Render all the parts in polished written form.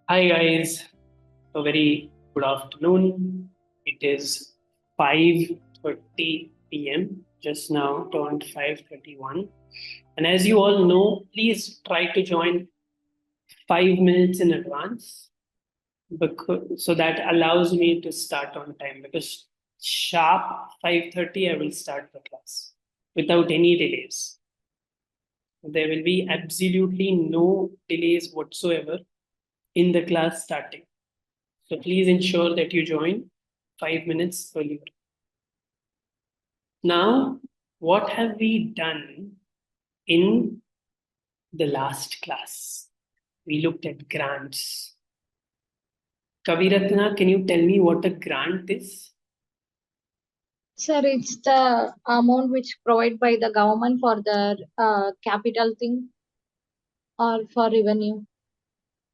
Hi guys, a very good afternoon. It is 5:30 p.m. just now, turned 5:31. And as you all know, please try to join 5 minutes in advance so that allows me to start on time because sharp 5:30 I will start the class without any delays. There will be absolutely no delays whatsoever in the class starting. So please ensure that you join 5 minutes earlier. Now, what have we done in the last class? We looked at grants. Kaviratna, can you tell me what a grant is? Sir, it's the amount which provided by the government for the capital thing or for revenue.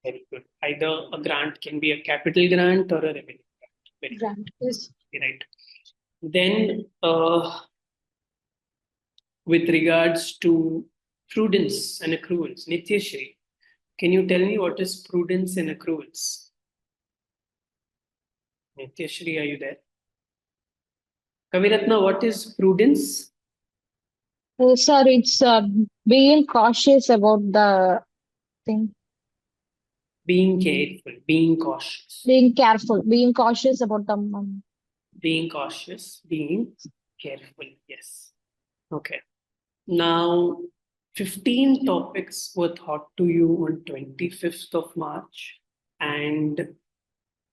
Very good. Either a grant can be a capital grant or a revenue grant. Very Grant. Yes. right. Then, with regards to prudence and accruals, Nityashri, can you tell me what is prudence and accruals? Nityashri, are you there? Kaviratna, what is prudence? Sir, it's being cautious about the thing. Being careful, being cautious. Being careful, being cautious about the money. Being cautious, being careful. Yes. Okay. Now, 15 topics were taught to you on 25th of March and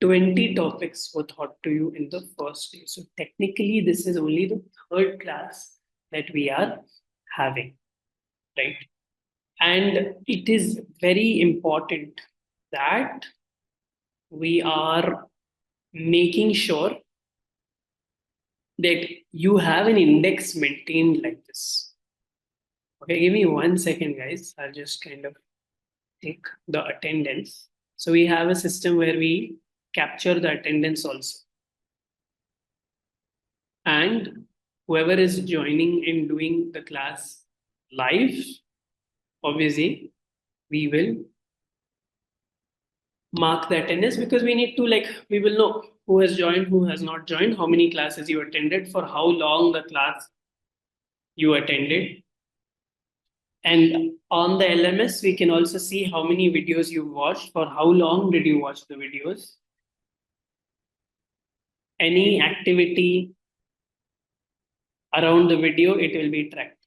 20 topics were taught to you in the first day. So technically, this is only the third class that we are having, right? And it is very important that we are making sure that you have an index maintained like this. Okay, give me 1 second, guys. I'll just kind of take the attendance. So we have a system where we capture the attendance also. And whoever is joining and doing the class live, obviously, we will mark the attendance because we need to, like, we will know who has joined, who has not joined, how many classes you attended, for how long the class you attended. And on the LMS, we can also see how many videos you watched, for how long did you watch the videos. Any activity around the video, it will be tracked.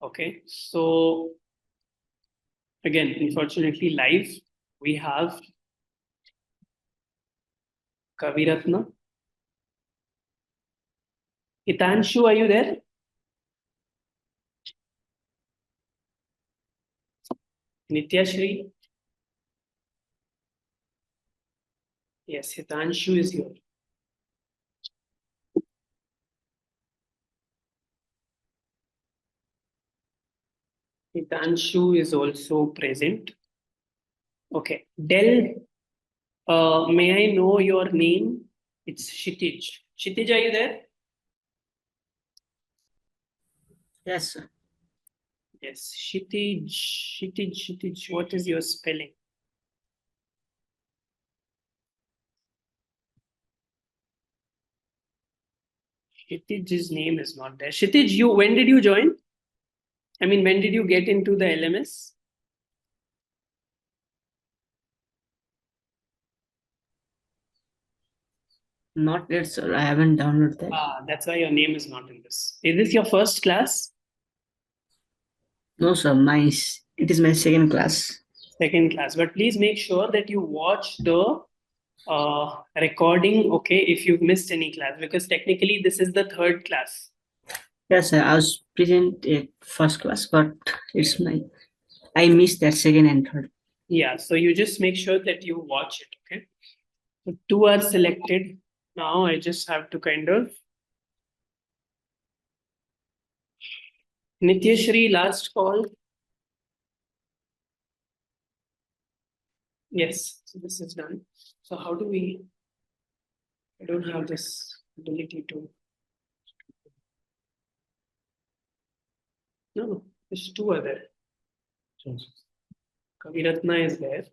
Okay, so again, unfortunately, live, we have Kaviratna. Hitanshu, are you there? Nityashri? Yes, Hitanshu is here. Hitanshu is also present. Okay, Del, may I know your name? It's Shitij. Shitij, are you there? Yes, sir. Yes, Shitij. What is your spelling? Shitij's name is not there. Shitij, when did you join? I mean, when did you get into the LMS? Not yet, sir. I haven't downloaded that. That's why your name is not in this. Is this your first class? No, sir. It is my second class. Second class. But please make sure that you watch the recording, okay, if you've missed any class, because technically this is the third class. Yes, sir. I was present at first class, but I missed that second and third. Yeah, so you just make sure that you watch it, okay? So 2 are selected. Now I just have to kind of. Nityashri, last call. Yes, so this is done. So how do we? I don't have this ability to. No, there's 2 are there. Kaviratna is there.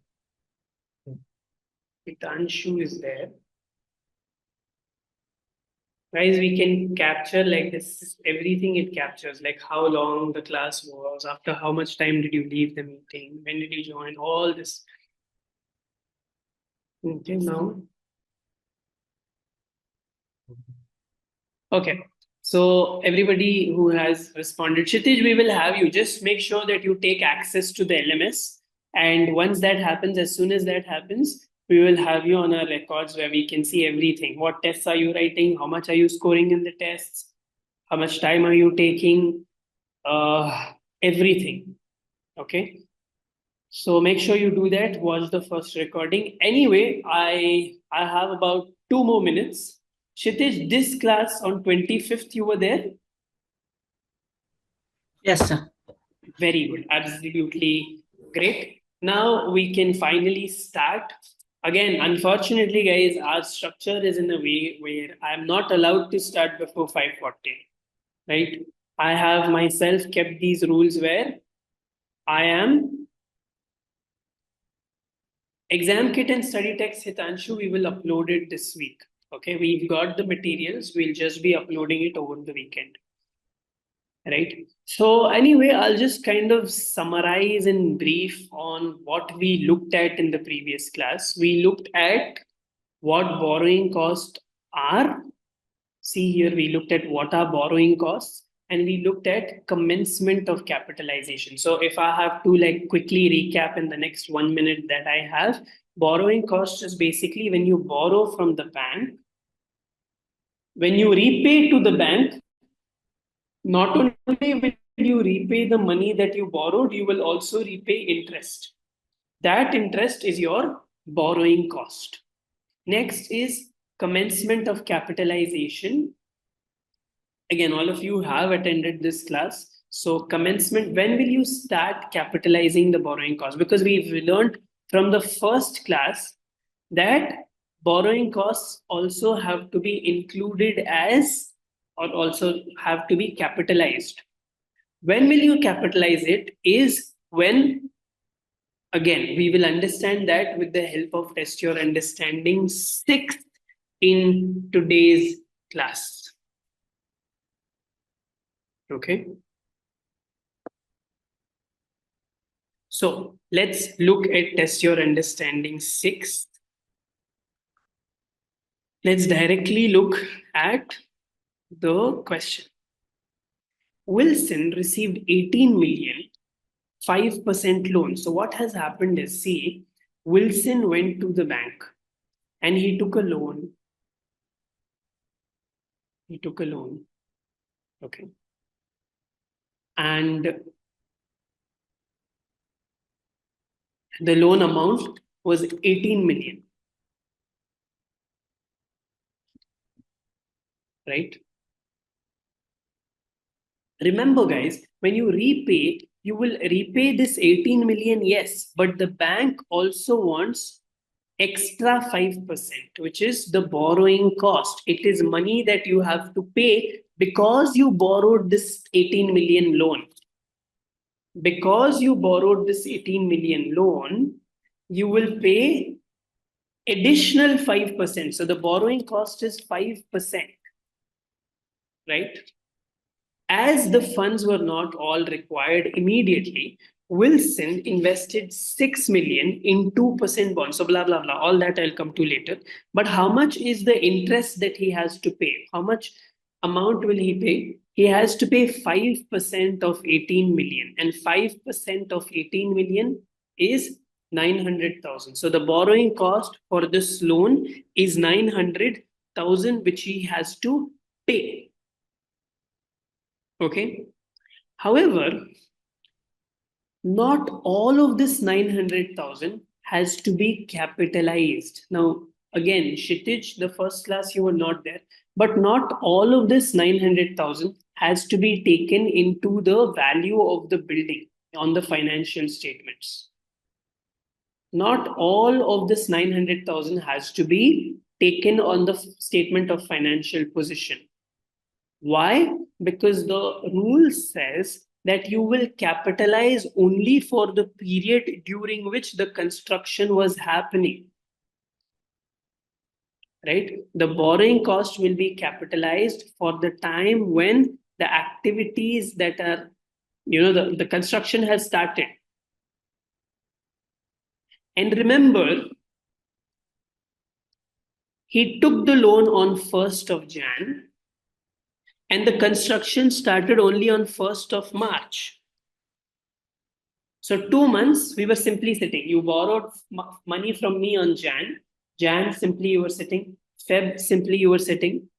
Hitanshu is there. Guys, we can capture like this, everything it captures, like how long the class was, after how much time did you leave the meeting, when did you join, all this. Okay, now. Okay, so everybody who has responded, Kshitij, we will have you. Just make sure that you take access to the LMS. And once that happens, as soon as that happens, we will have you on our records where we can see everything. What tests are you writing? How much are you scoring in the tests? How much time are you taking? Everything. Okay. So make sure you do that. Watch the first recording. Anyway, I have about 2 more minutes. Kshitij, this class on 25th, you were there? Yes, sir. Very good. Absolutely great. Now we can finally start. Again, unfortunately, guys, our structure is in a way where I'm not allowed to start before 5:40. Right? I have myself kept these rules where I am exam kit and study text Hitanshu, we will upload it this week. Okay, we've got the materials, we'll just be uploading it over the weekend. Right. So, anyway, I'll just kind of summarize in brief on what we looked at in the previous class. We looked at what borrowing costs are. See here, we looked at what are borrowing costs and we looked at commencement of capitalization. So if I have to like quickly recap in the next 1 minute that I have, borrowing cost is basically when you borrow from the bank, when you repay to the bank, not only will you repay the money that you borrowed, you will also repay interest. That interest is your borrowing cost. Next is commencement of capitalization. Again, all of you have attended this class. So commencement, when will you start capitalizing the borrowing cost? Because we've learned from the first class that borrowing costs also have to be included as or also have to be capitalized. When will you capitalize it is when, again, we will understand that with the help of Test Your Understanding 6th in today's class. Okay. So let's look at Test Your Understanding 6. Let's directly look at the question. Wilson received 18 million, 5% loan. So what has happened is, see, Wilson went to the bank and he took a loan. He took a loan. Okay. And the loan amount was 18 million. Right? Remember, guys, when you repay, you will repay this 18 million, yes, but the bank also wants extra 5%, which is the borrowing cost. It is money that you have to pay because you borrowed this 18 million loan. Because you borrowed this 18 million loan, you will pay additional 5%. So the borrowing cost is 5%, right? As the funds were not all required immediately, Wilson invested 6 million in 2% bonds. So blah blah blah. All that I'll come to later. But how much is the interest that he has to pay? How much amount will he pay? He has to pay 5% of 18 million, and 5% of 18 million is 900,000. So the borrowing cost for this loan is 900,000, which he has to pay. Okay. However, not all of this 900,000 has to be capitalized. Now, again, Kshitij, the first class you were not there, but not all of this 900,000 has to be taken into the value of the building on the financial statements. Not all of this 900,000 has to be taken on the statement of financial position. Why? Because the rule says that you will capitalize only for the period during which the construction was happening. right? The borrowing cost will be capitalized for the time when the activities that are, the construction has started. And remember, he took the loan on 1st of Jan and the construction started only on 1st of March. So 2 months we were simply sitting. You borrowed money from me on Jan. Jan, simply you were sitting. Feb, simply you were sitting.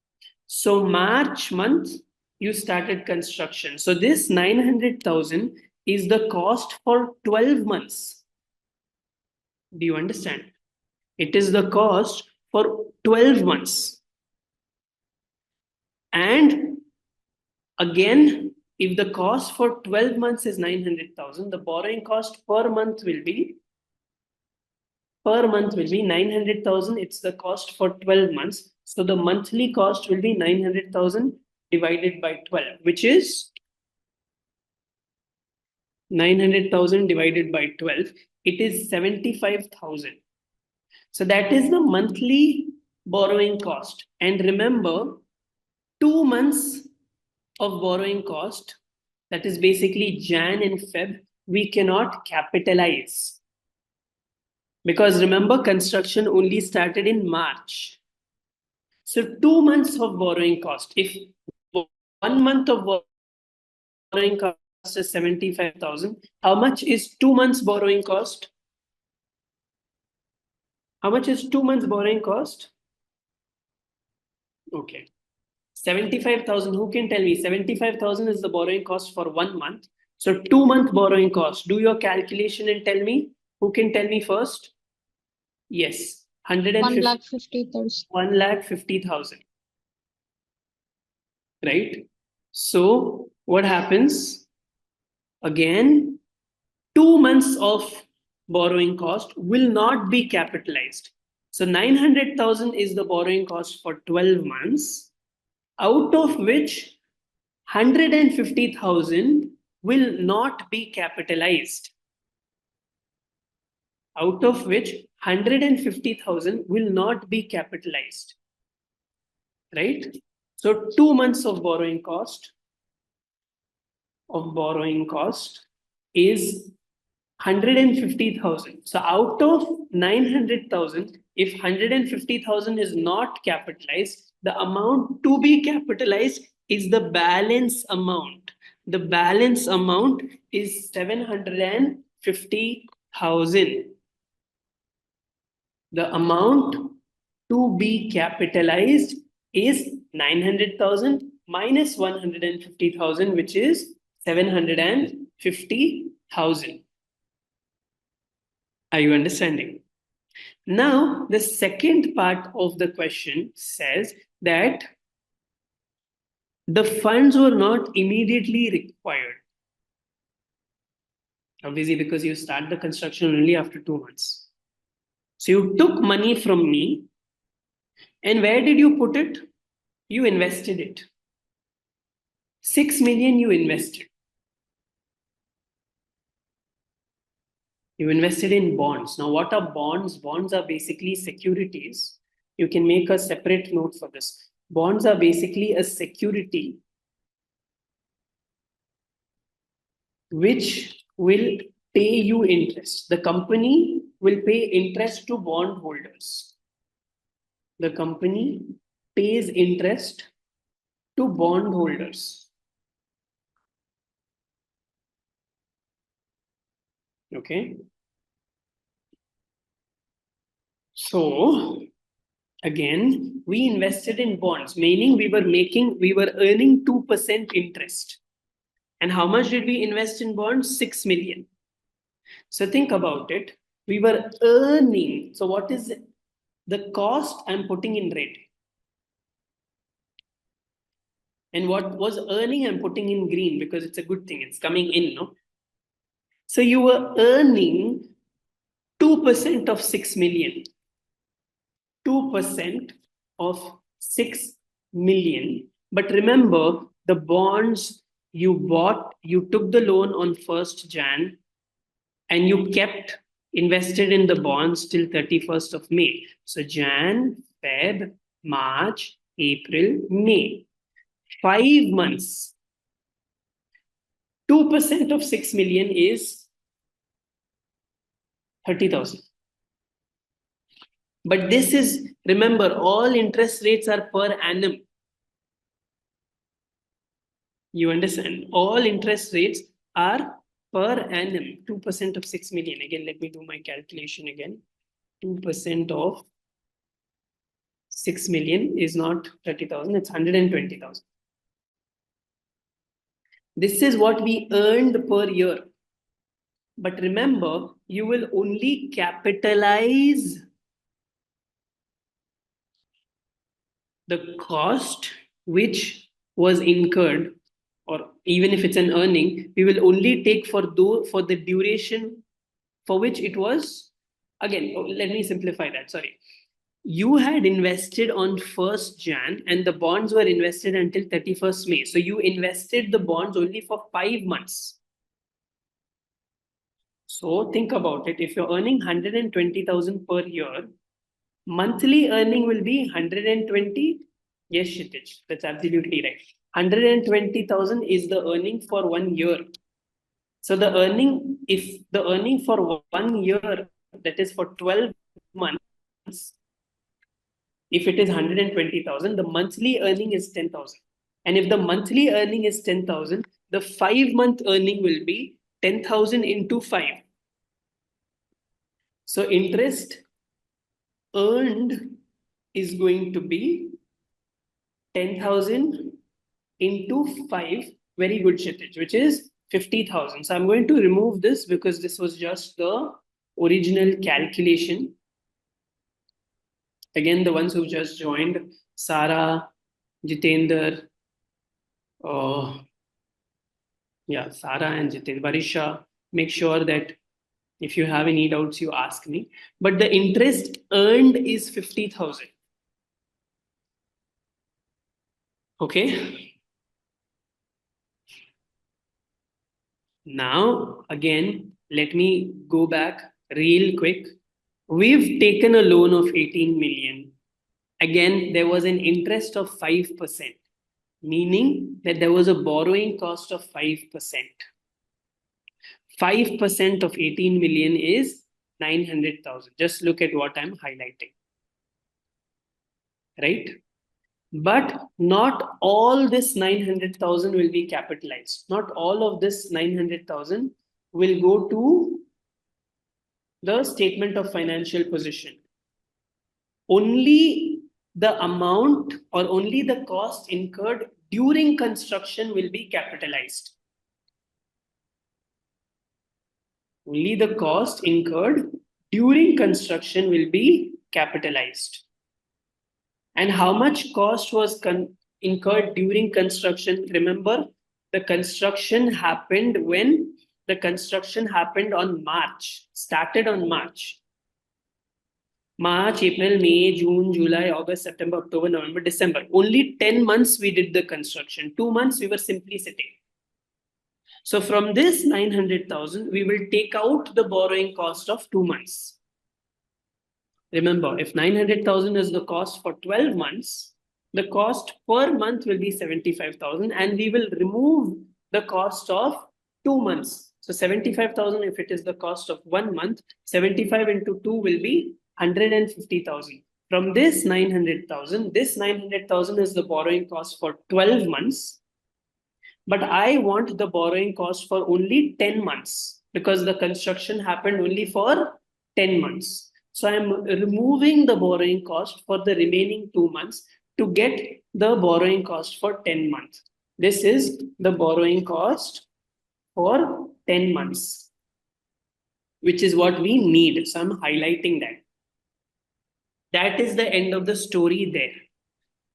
So March month, you started construction. So this 900,000 is the cost for 12 months. Do you understand? It is the cost for 12 months. And again, if the cost for 12 months is 900,000, the borrowing cost per month will be 900,000. It's the cost for 12 months. So the monthly cost will be 900,000 divided by 12, which is 900,000 divided by 12. It is 75,000. So that is the monthly borrowing cost. And remember, 2 months of borrowing cost, that is basically Jan and Feb, we cannot capitalize. Because remember, construction only started in March. So 2 months of borrowing cost. If 1 month of borrowing cost is 75,000, how much is 2 months borrowing cost? How much is 2 months borrowing cost? Okay. 75,000, who can tell me? 75,000 is the borrowing cost for 1 month. So 2 month borrowing cost. Do your calculation and tell me. Who can tell me first? Yes. 1,50,000. 1,50,000. Right? So what happens? Again, 2 months of borrowing cost will not be capitalized. So 900,000 is the borrowing cost for 12 months, out of which 150,000 will not be capitalized. Out of which 150,000 will not be capitalized. Right? So 2 months of borrowing cost is 150,000. So out of 900,000, if 150,000 is not capitalized, the amount to be capitalized is the balance amount. The balance amount is 750,000. The amount to be capitalized is 900,000 minus 150,000, which is 750,000. Are you understanding? Now, the second part of the question says that the funds were not immediately required. Obviously, because you start the construction only after 2 months. So you took money from me, and where did you put it? You invested it. 6 million you invested. You invested in bonds. Now, what are bonds? Bonds are basically securities. You can make a separate note for this. Bonds are basically a security which will pay you interest. The company will pay interest to bondholders. The company pays interest to bondholders. Okay. So again, we invested in bonds, meaning we were earning 2% interest. And how much did we invest in bonds? 6 million. So think about it. We were earning. So what is the cost I'm putting in red? And what was earning I'm putting in green because it's a good thing. It's coming in, no? So you were earning 2% of 6 million. 2% of 6 million. But remember, the bonds you bought, you took the loan on 1st Jan and you kept invested in the bonds till 31st of May. So Jan, Feb, March, April, May. 5 months. 2% of 6 million is 30,000. But this is, remember, all interest rates are per annum. You understand? All interest rates are per annum. 2% of 6 million. Again, let me do my calculation again. 2% of 6 million is not 30,000, it's 120,000. This is what we earned per year. But remember, you will only capitalize the cost which was incurred, or even if it's an earning, we will only take for the duration for which it was. Again, let me simplify that. Sorry. You had invested on 1st Jan and the bonds were invested until 31st May. So you invested the bonds only for 5 months. So think about it. If you're earning 120,000 per year, monthly earning will be 120. Yes, Kshitij, that's absolutely right. 120,000 is the earning for 1 year. So the earning, if the earning for 1 year, that is for 12 months, if it is 120,000, the monthly earning is 10,000. And if the monthly earning is 10,000, the 5-month earning will be 10,000 into 5. So interest earned is going to be 10,000 into 5. Very good, Kshitij, which is 50,000. So I'm going to remove this because this was just the original calculation. Again, the ones who just joined, Sarah, Jitender, Sarah and Jitender, Barisha, make sure that if you have any doubts, you ask me. But the interest earned is 50,000. Okay. Now, again, let me go back real quick. We've taken a loan of 18 million. Again, there was an interest of 5%, meaning that there was a borrowing cost of 5%. 5% of 18 million is 900,000. Just look at what I'm highlighting. Right? But not all this 900,000 will be capitalized. Not all of this 900,000 will go to the statement of financial position. Only the amount or only the cost incurred during construction will be capitalized. Only the cost incurred during construction will be capitalized. And how much cost was incurred during construction? Remember, the construction happened when the construction happened on March, started on March. March, April, May, June, July, August, September, October, November, December. Only 10 months we did the construction. 2 months we were simply sitting. So from this 900,000, we will take out the borrowing cost of 2 months. Remember, if 900,000 is the cost for 12 months, the cost per month will be 75,000 and we will remove the cost of 2 months. So 75,000 if it is the cost of 1 month, 75 into 2 will be 150,000. From this 900,000 is the borrowing cost for 12 months. But I want the borrowing cost for only 10 months because the construction happened only for 10 months. So I'm removing the borrowing cost for the remaining 2 months to get the borrowing cost for 10 months. This is the borrowing cost for 10 months, which is what we need. So I'm highlighting that. That is the end of the story there.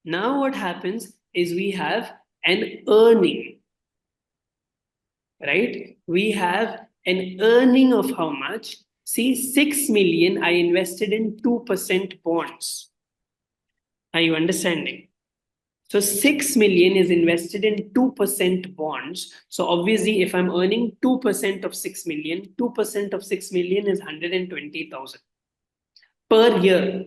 Now what happens is we have an earning, right? We have an earning of how much? See, 6 million I invested in 2% bonds. Are you understanding? So 6 million is invested in 2% bonds. So obviously, if I'm earning 2% of 6 million, 2% of 6 million is 120,000 per year.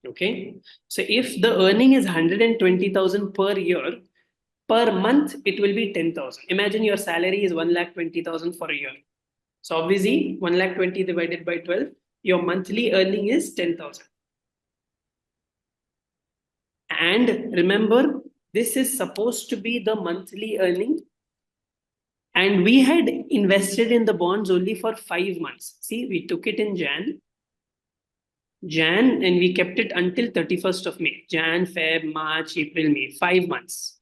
Okay. So if the earning is 120,000 per year, per month, it will be 10,000. Imagine your salary is 1,20,000 for a year. So obviously 1,20,000 divided by 12, your monthly earning is 10,000. And remember, this is supposed to be the monthly earning. And we had invested in the bonds only for 5 months. See, we took it in Jan, and we kept it until 31st of May. Jan, Feb, March, April, May, 5 months.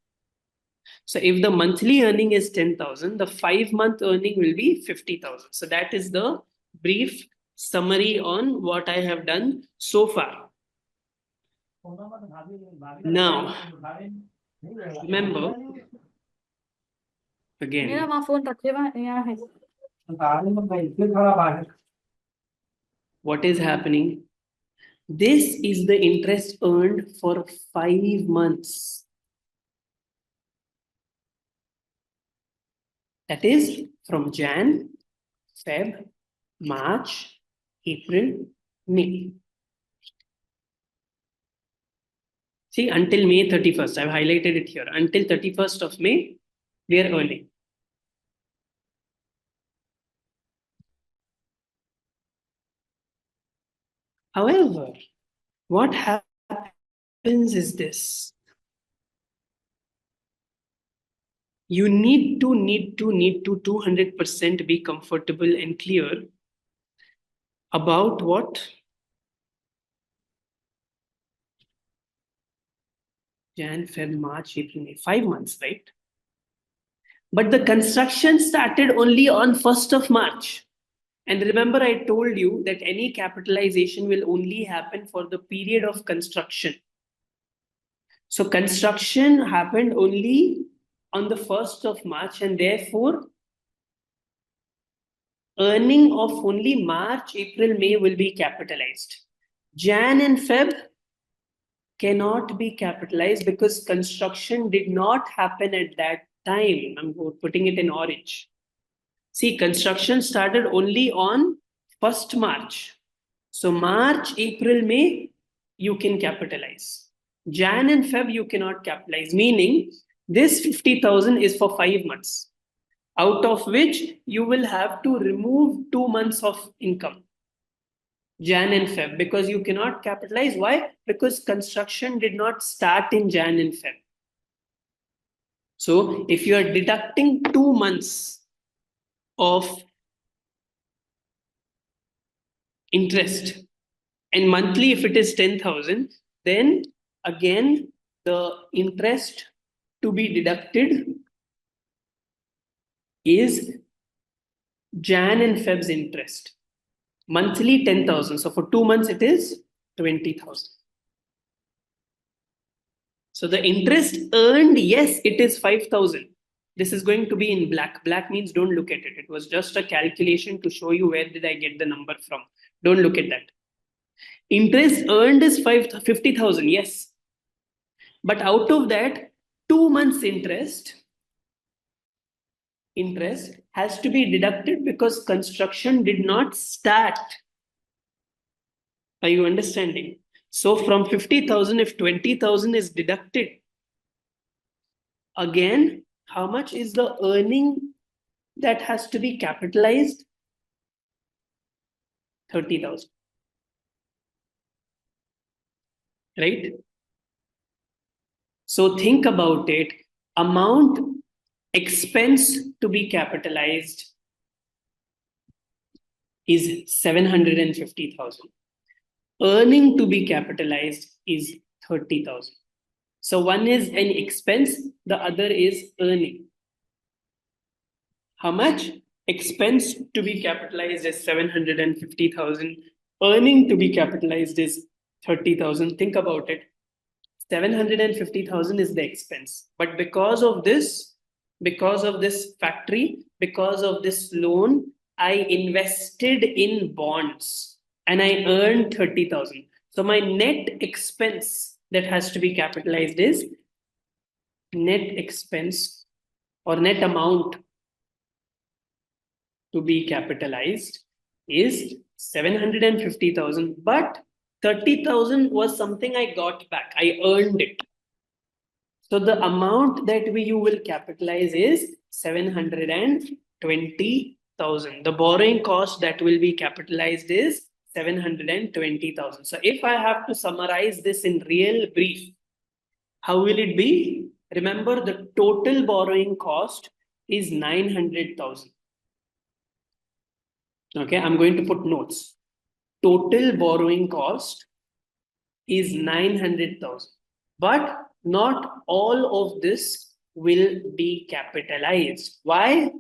So if the monthly earning is 10,000, the 5 month earning will be 50,000. So that is the brief summary on what I have done so far. Now, remember, again, what is happening? This is the interest earned for 5 months. That is from Jan, Feb, March, April, May. See, until May 31st, I've highlighted it here. Until 31st of May, we are earning. However, what happens is this. You need to 200% be comfortable and clear about what? Jan, Feb, March, April, May, 5 months, right? But the construction started only on 1st of March. And remember, I told you that any capitalization will only happen for the period of construction. So construction happened only on the 1st of March, and therefore earning of only March, April, May will be capitalized. Jan and Feb cannot be capitalized because construction did not happen at that time. I'm putting it in orange. See, construction started only on 1st March. So March, April, May, you can capitalize. Jan and Feb, you cannot capitalize, meaning this 50,000 is for 5 months, out of which you will have to remove 2 months of income. Jan and Feb, because you cannot capitalize. Why? Because construction did not start in Jan and Feb. So if you are deducting 2 months of interest and monthly, if it is 10,000, then again the interest to be deducted is Jan and Feb's interest. Monthly 10,000. So for 2 months, it is 20,000. So the interest earned, yes, it is 5,000. This is going to be in black. Black means don't look at it. It was just a calculation to show you where did I get the number from. Don't look at that. Interest earned is 50,000, yes. But out of that, 2 months interest has to be deducted because construction did not start. Are you understanding? So from 50,000, if 20,000 is deducted, again, how much is the earning that has to be capitalized? 30,000. Right? So think about it. Amount expense to be capitalized is 750,000. Earning to be capitalized is 30,000. So one is an expense, the other is earning. How much? Expense to be capitalized is 750,000. Earning to be capitalized is 30,000. Think about it. 750,000 is the expense. But because of this factory, because of this loan, I invested in bonds and I earned 30,000. So my net expense that has to be capitalized is net expense or net amount to be capitalized is 750,000. But 30,000 was something I got back. I earned it. So the amount that you will capitalize is 720,000. The borrowing cost that will be capitalized is 720,000. So if I have to summarize this in real brief, how will it be? Remember, the total borrowing cost is 900,000. Okay, I'm going to put notes. Total borrowing cost is 900,000. But not all of this will be capitalized. Why?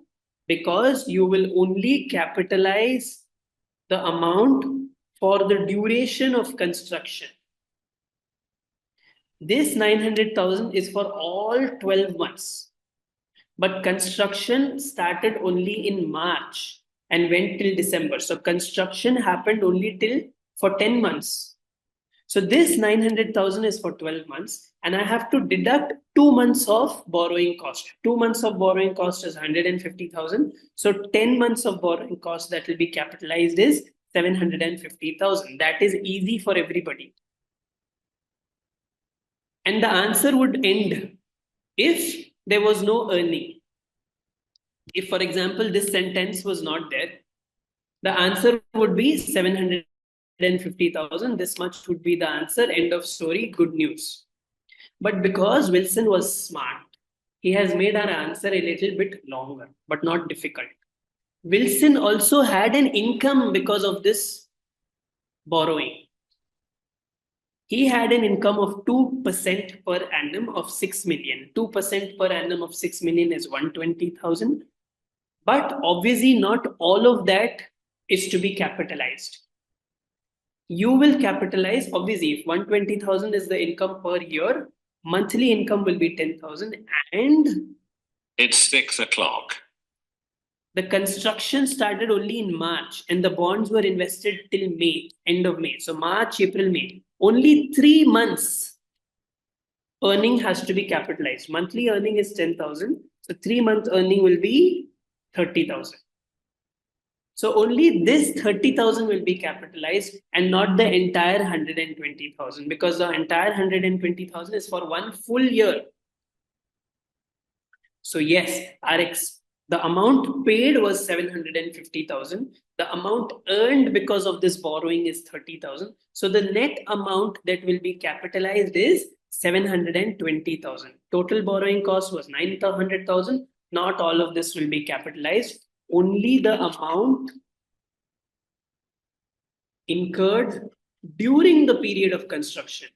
Because you will only capitalize the amount for the duration of construction. This 900,000 is for all 12 months. But construction started only in March and went till December. So construction happened only till for 10 months. So this 900,000 is for 12 months and I have to deduct 2 months of borrowing cost. 2 months of borrowing cost is 150,000. So 10 months of borrowing cost that will be capitalized is 750,000. That is easy for everybody. And the answer would end if there was no earning. If, for example, this sentence was not there, the answer would be 750,000. This much would be the answer. End of story. Good news. But because Wilson was smart, he has made our answer a little bit longer, but not difficult. Wilson also had an income because of this borrowing. He had an income of 2% per annum of 6 million. 2% per annum of 6 million is 120,000. But obviously, not all of that is to be capitalized. You will capitalize, obviously, if 120,000 is the income per year, monthly income will be 10,000 and it's 6 o'clock. The construction started only in March and the bonds were invested till May, end of May. So March, April, May. Only 3 months earning has to be capitalized. Monthly earning is 10,000. So 3 month earning will be 30,000. So only this 30,000 will be capitalized and not the entire 120,000 because the entire 120,000 is for 1 full year. So yes, the amount paid was 750,000. The amount earned because of this borrowing is 30,000. So the net amount that will be capitalized is 720,000. Total borrowing cost was 900,000. Not all of this will be capitalized. Only the amount incurred during the period of construction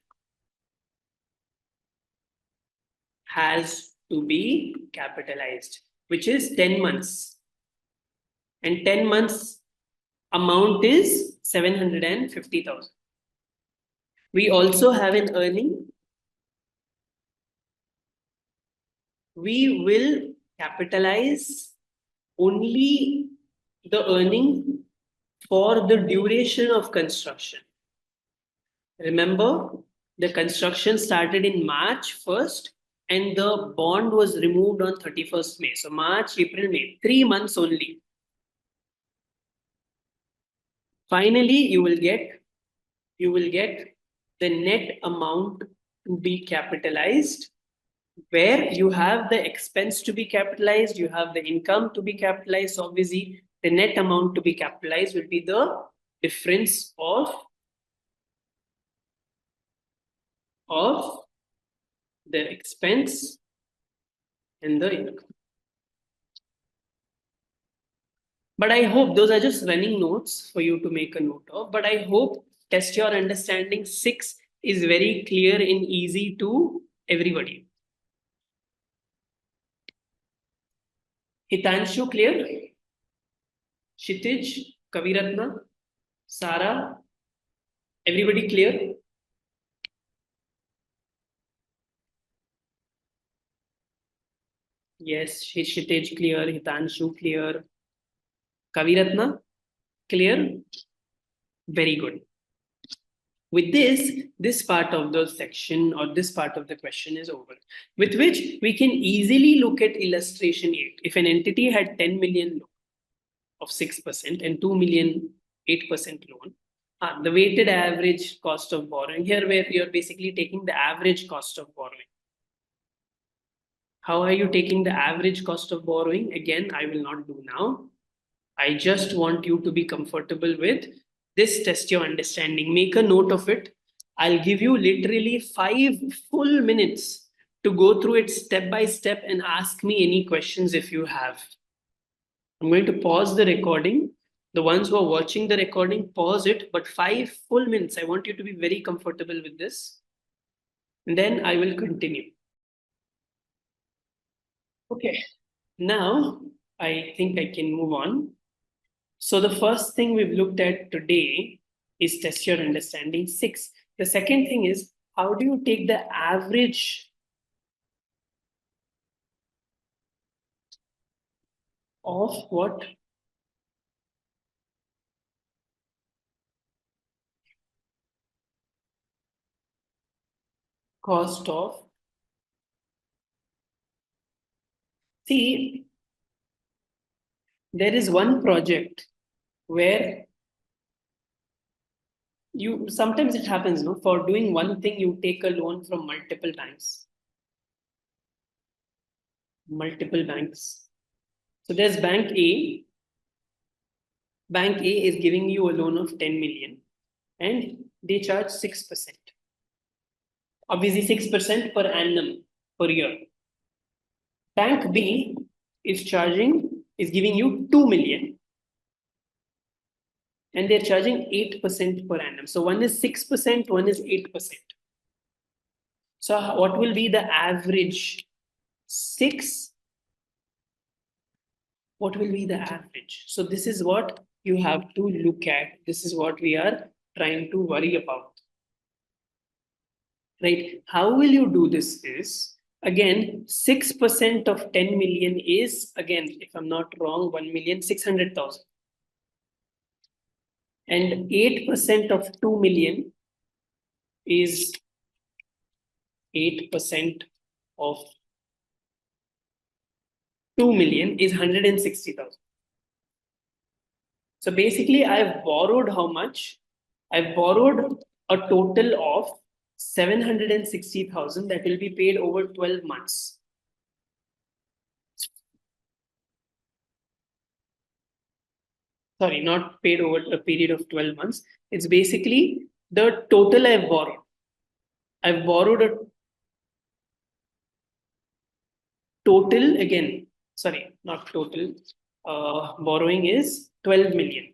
has to be capitalized, which is 10 months. And 10 months amount is 750,000. We also have an earning. We will capitalize only the earning for the duration of construction. Remember, the construction started in March 1st and the bond was removed on 31st May. So March, April, May, 3 months only. Finally, you will get the net amount to be capitalized, where you have the expense to be capitalized, you have the income to be capitalized. Obviously, the net amount to be capitalized will be the difference of the expense and the income. But I hope those are just running notes for you to make a note of. But I hope test your understanding 6 is very clear and easy to everybody. Hitanshu, clear? Kshitij, Kaviratna, Sara, everybody clear? Yes, Kshitij clear, Hitanshu clear, Kaviratna clear? Very good. With this part of the section or this part of the question is over, with which we can easily look at illustration 8. If an entity had 10 million loan of 6% and 2 million 8% loan, The weighted average cost of borrowing here, where you're basically taking the average cost of borrowing. How are you taking the average cost of borrowing? Again, I will not do now. I just want you to be comfortable with this. Test your understanding. Make a note of it. I'll give you literally 5 full minutes to go through it step by step and ask me any questions if you have. I'm going to pause the recording. The ones who are watching the recording, pause it, but 5 full minutes. I want you to be very comfortable with this. And then I will continue. Okay, now I think I can move on. So the first thing we've looked at today is test your understanding 6. The second thing is, how do you take the average of what? Cost of. See, there is one project where you sometimes it happens, no? For doing one thing, you take a loan from multiple banks. Multiple banks. So there's bank A. Bank A is giving you a loan of 10 million and they charge 6%. Obviously 6% per annum per year. Bank B is giving you 2 million and they're charging 8% per annum. So one is 6%, one is 8%. So what will be the average? 6. What will be the average? So this is what you have to look at. This is what we are trying to worry about. Right? How will you do this is, again, 6% of 10 million is, again, if I'm not wrong, 1,600,000. And 8% of 2 million is 8% of 2 million is 160,000. So basically, I've borrowed how much? I've borrowed a total of 760,000 that will be paid over 12 months. Sorry, not paid over a period of 12 months. It's basically the total I've borrowed. I've borrowed a total, again, sorry, not total. Borrowing is 12 million.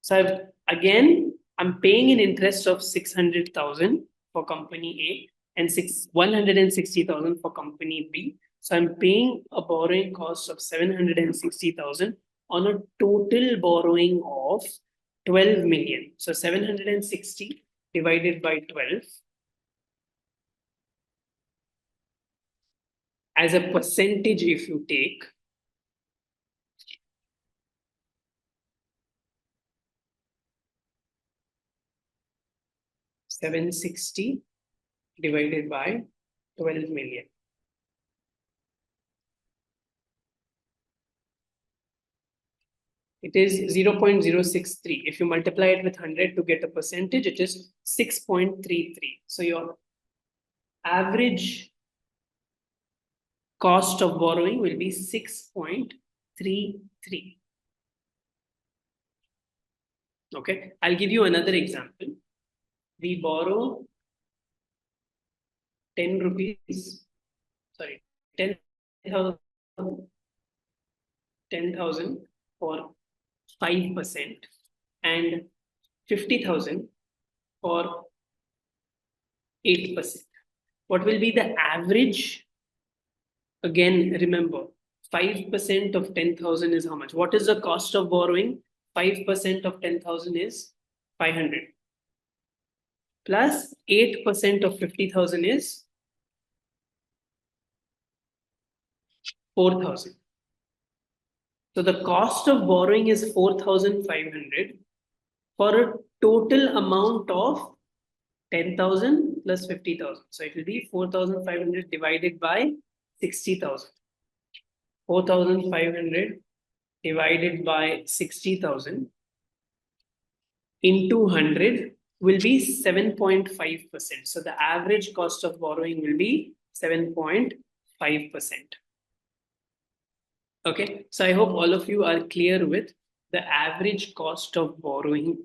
So I'm paying an interest of 600,000 for company A and 160,000 for company B. So I'm paying a borrowing cost of 760,000 on a total borrowing of 12 million. So 760 divided by 12 as a percentage, if you take, $760 divided by 12 million. It is 0.063. If you multiply it with 100 to get a percentage, it is 6.33. So your average cost of borrowing will be 6.33. Okay, I'll give you another example. We borrow 10 rupees, sorry, 10,000 for 5% and 50,000 for 8%. What will be the average? Again, remember, 5% of 10,000 is how much? What is the cost of borrowing? 5% of 10,000 is 500. Plus 8% of 50,000 is 4,000. So the cost of borrowing is 4,500 for a total amount of 10,000 plus 50,000. So it will be 4,500 divided by 60,000. 4,500 divided by 60,000 into 100 will be 7.5%. So the average cost of borrowing will be 7.5%. Okay, so I hope all of you are clear with the average cost of borrowing,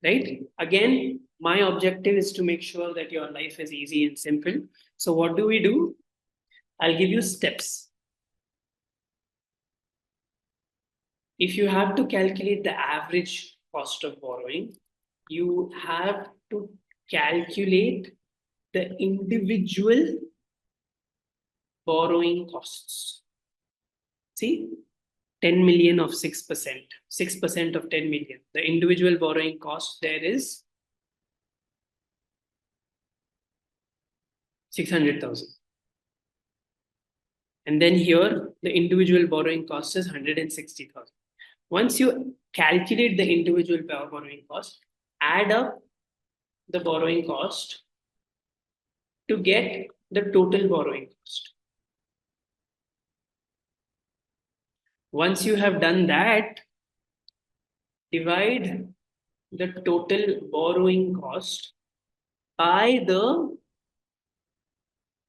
right? Again, my objective is to make sure that your life is easy and simple. So what do? I'll give you steps. If you have to calculate the average cost of borrowing, you have to calculate the individual borrowing costs. See, 10 million of 6%, 6% of 10 million. The individual borrowing cost there is 600,000. And then here, the individual borrowing cost is 160,000. Once you calculate the individual borrowing cost, add up the borrowing cost to get the total borrowing cost. Once you have done that, divide the total borrowing cost by the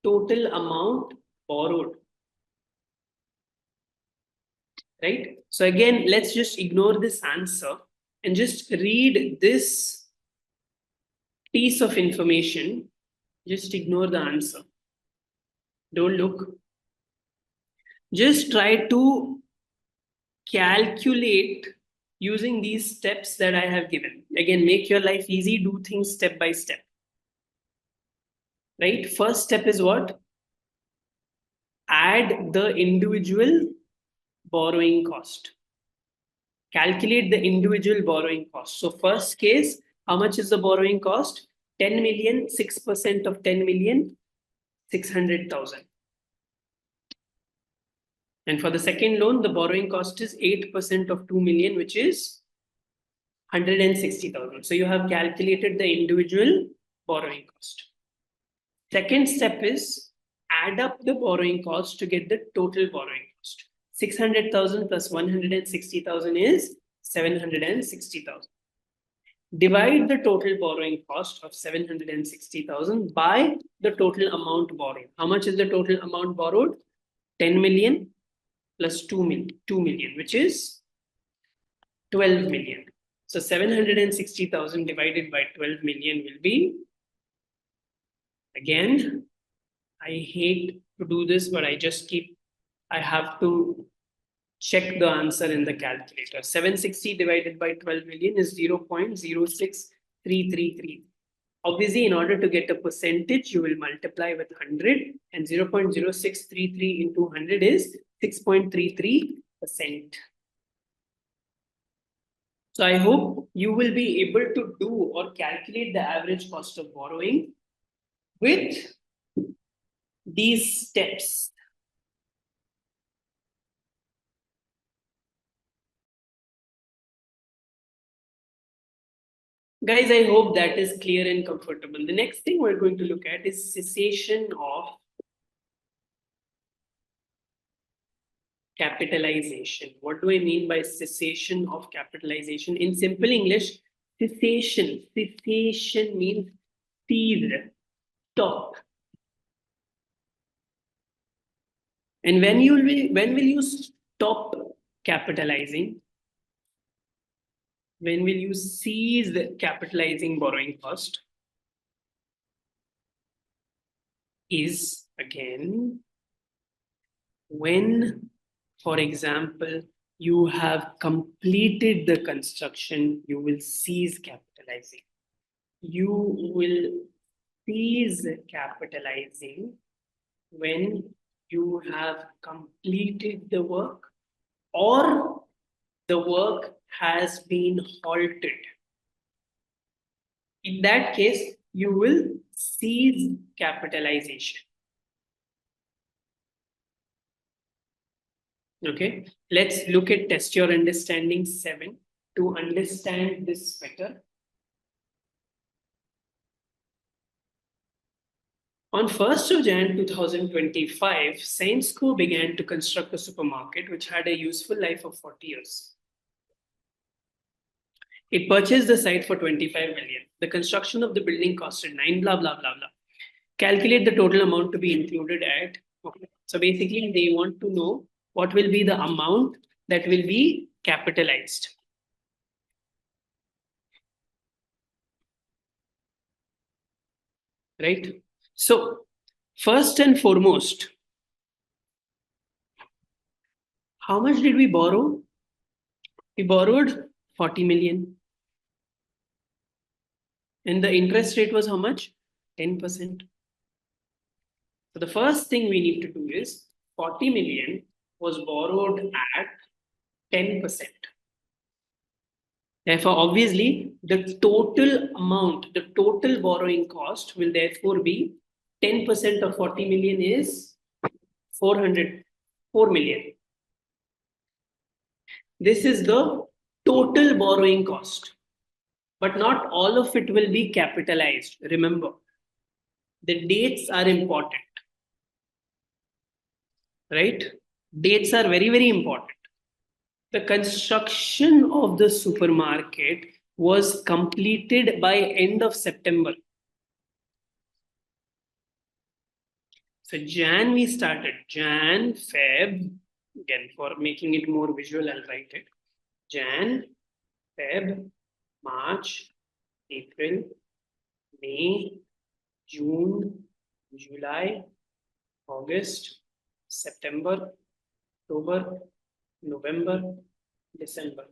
total amount borrowed. Right? So again, let's just ignore this answer and just read this piece of information. Just ignore the answer. Don't look. Just try to calculate using these steps that I have given. Again, make your life easy, do things step by step. Right? First step is what? Add the individual borrowing cost. Calculate the individual borrowing cost. So first case, how much is the borrowing cost? 10 million, 6% of 10 million, 600,000. And for the second loan, the borrowing cost is 8% of 2 million, which is 160,000. So you have calculated the individual borrowing cost. Second step is add up the borrowing cost to get the total borrowing cost. 600,000 plus 160,000 is 760,000. Divide the total borrowing cost of 760,000 by the total amount borrowed. How much is the total amount borrowed? 10 million plus 2 million, which is 12 million. So 760,000 divided by 12 million will be, again, I hate to do this, but I have to check the answer in the calculator. 760 divided by 12 million is 0.06333. Obviously, in order to get a percentage, you will multiply with 100, and 0.0633 into 100 is 6.33%. So I hope you will be able to do or calculate the average cost of borrowing with these steps. Guys, I hope that is clear and comfortable. The next thing we're going to look at is cessation of capitalization. What do I mean by cessation of capitalization? In simple English, cessation means cease, stop. And when will you stop capitalizing? When will you cease capitalizing borrowing cost? Is again when, for example, you have completed the construction, you will cease capitalizing. You will cease capitalizing when you have completed the work or the work has been halted. In that case, you will cease capitalization. Okay, let's look at test your understanding 7 to understand this better. On 1st of January 2025, Sainsco began to construct a supermarket which had a useful life of 40 years. It purchased the site for 25 million. The construction of the building costed 9, blah, blah, blah, blah. Calculate the total amount to be included at. Okay. So basically, they want to know what will be the amount that will be capitalized. Right? So, first and foremost, how much did we borrow? We borrowed 40 million. And the interest rate was how much? 10%. So the first thing we need to do is 40 million was borrowed at 10%. Therefore, obviously, the total amount, the total borrowing cost will therefore be 10% of 40 million is 4 million. This is the total borrowing cost, but not all of it will be capitalized. Remember, the dates are important, right? Dates are very, very important. The construction of the supermarket was completed by end of September. So Jan we started, Jan, Feb, again for making it more visual, I'll write it. Jan, Feb, March, April, May, June, July, August, September, October, November, December.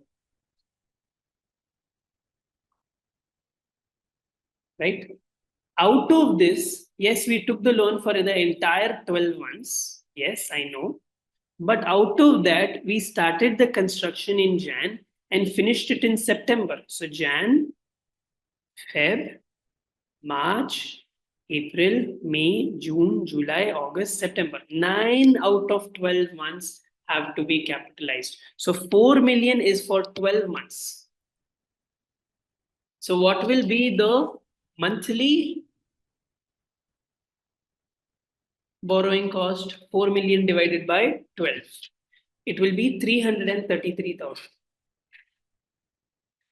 Right? Out of this, yes, we took the loan for the entire 12 months. Yes, I know. But out of that, we started the construction in Jan and finished it in September. So Jan, Feb, March, April, May, June, July, August, September. 9 out of 12 months have to be capitalized. So 4 million is for 12 months. So what will be the monthly borrowing cost? 4 million divided by 12. It will be 333,000.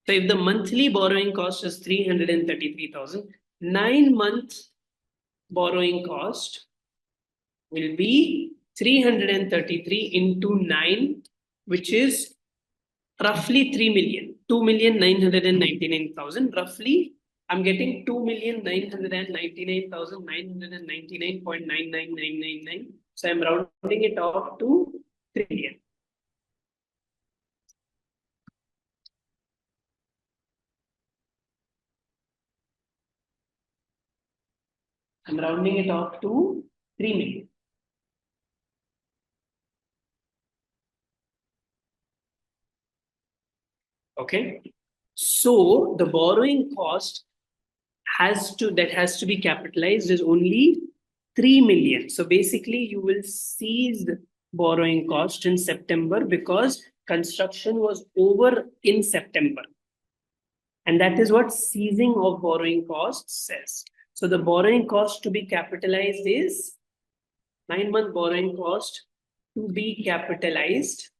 So if the monthly borrowing cost is 333,000, 9 months borrowing cost will be 333 into 9, which is roughly 3 million, 2,999,000. Roughly, I'm getting 2,999,999.99999. So I'm rounding it off to 3 million. I'm rounding it off to 3 million. Okay. So the borrowing cost has to be capitalized is only 3 million. So basically you will seize the borrowing cost in September because construction was over in September. And that is what seizing of borrowing costs says. So the borrowing cost to be capitalized is 9-month borrowing cost to be capitalized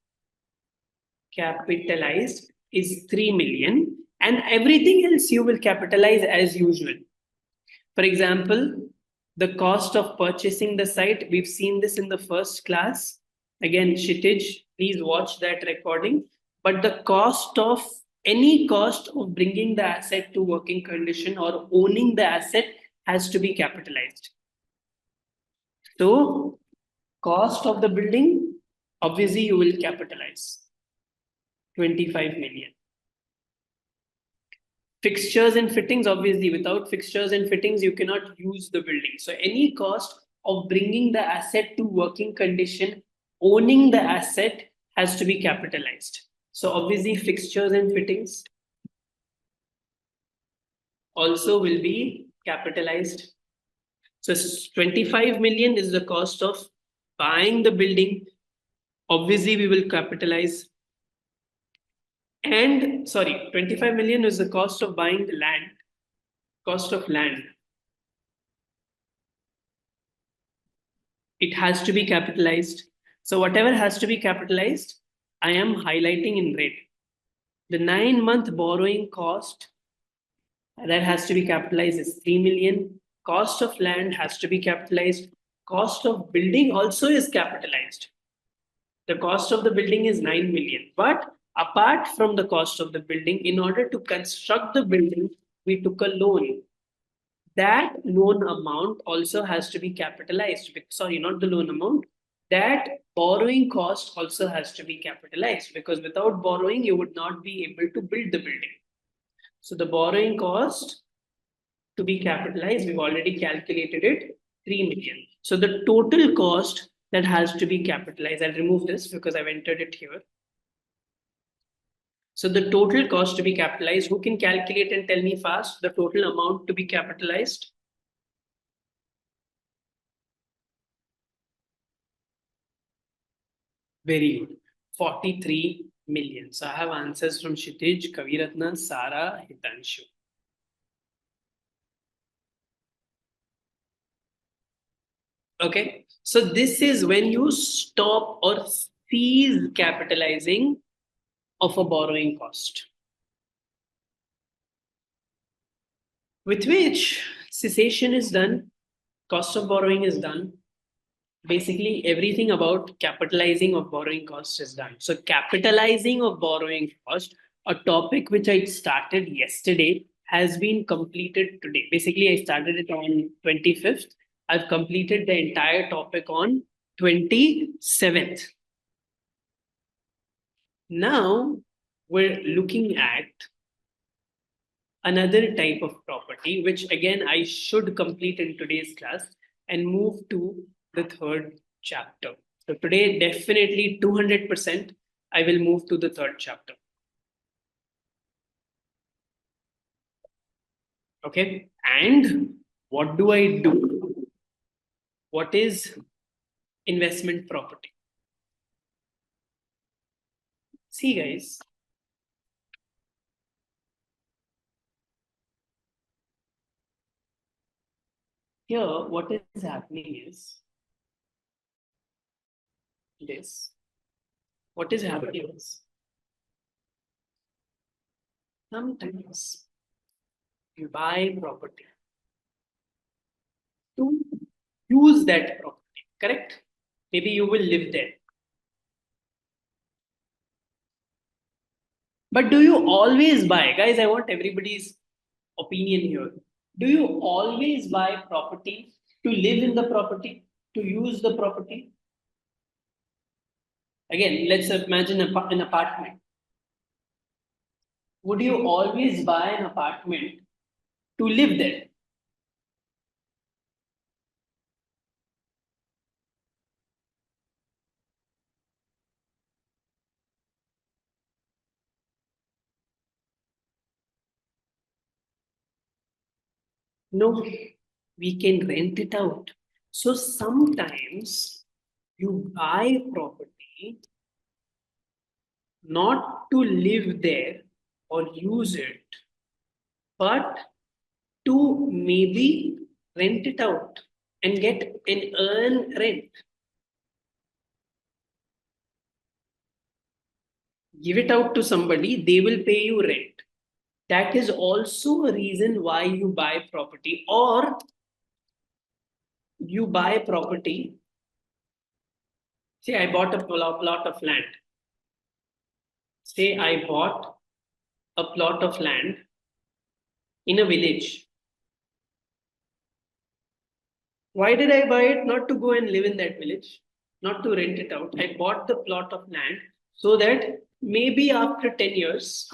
is 3 million, and everything else you will capitalize as usual. For example, the cost of purchasing the site, we've seen this in the first class. Again, Kshitij, please watch that recording. But the cost of any cost of bringing the asset to working condition or owning the asset has to be capitalized. So, cost of the building, obviously you will capitalize 25 million. Fixtures and fittings, obviously, without fixtures and fittings, you cannot use the building. So any cost of bringing the asset to working condition, owning the asset has to be capitalized. So obviously fixtures and fittings also will be capitalized. So 25 million is the cost of buying the building. Obviously, we will capitalize. And 25 million is the cost of buying the land, cost of land. It has to be capitalized. So whatever has to be capitalized, I am highlighting in red. The 9-month borrowing cost that has to be capitalized is 3 million. Cost of land has to be capitalized. Cost of building also is capitalized. The cost of the building is 9 million. But apart from the cost of the building, in order to construct the building, we took a loan. That loan amount also has to be capitalized. Sorry, not the loan amount. That borrowing cost also has to be capitalized, because without borrowing, you would not be able to build the building. So the borrowing cost to be capitalized, we've already calculated it, 3 million. So the total cost that has to be capitalized, I'll remove this because I've entered it here. So the total cost to be capitalized, who can calculate and tell me fast the total amount to be capitalized? Very good. 43 million. So I have answers from Kshitij, Kaviratna, Sara, Hitanshu. Okay, so this is when you stop or cease capitalizing of a borrowing cost, with which cessation is done, cost of borrowing is done. Basically, everything about capitalizing of borrowing cost is done. So, capitalizing of borrowing cost, a topic which I started yesterday, has been completed today. Basically, I started it on 25th. I've completed the entire topic on 27th. Now, we're looking at another type of property, which again I should complete in today's class and move to the third chapter. So today, definitely 200%, I will move to the third chapter. Okay, and what do I do? What is investment property? See, guys, here what is happening is this. What is happening is sometimes you buy property to use that property, correct? Maybe you will live there. But do you always buy? Guys, I want everybody's opinion here. Do you always buy property to live in the property, to use the property? Again, let's imagine an apartment. Would you always buy an apartment to live there? No, we can rent it out. So sometimes you buy property not to live there or use it, but to maybe rent it out and get and earn rent. Give it out to somebody, they will pay you rent. That is also a reason why you buy property, or you buy property. Say, I bought a plot of land. Say, I bought a plot of land in a village. Why did I buy it? Not to go and live in that village, not to rent it out. I bought the plot of land so that maybe after 10 years,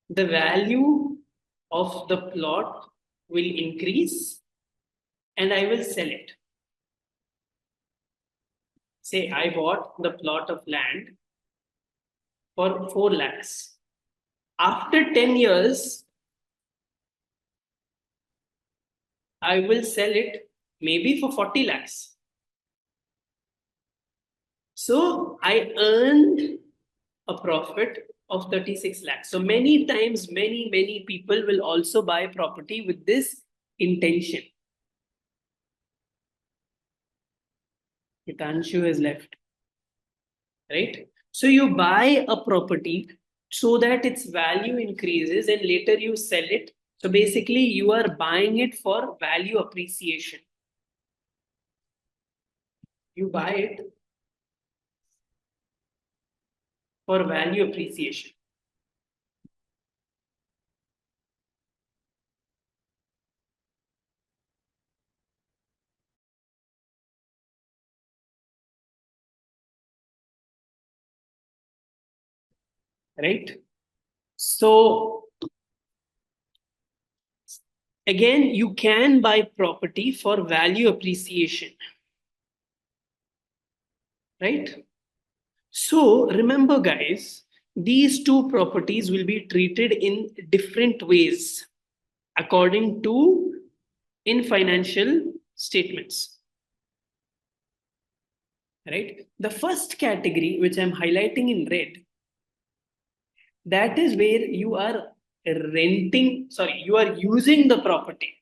the value of the plot will increase and I will sell it. Say I bought the plot of land for 4 lakhs. After 10 years, I will sell it maybe for 40 lakhs. So I earned a profit of 36 lakhs. So many times, many people will also buy property with this intention. Hitanshu has left, right? So you buy a property so that its value increases and later you sell it. So basically you are buying it for value appreciation. You buy it for value appreciation. Right? So again, you can buy property for value appreciation. Right? So remember, guys, these two properties will be treated in different ways according to in financial statements. Right? The first category, which I'm highlighting in red, that is where you are you are using the property.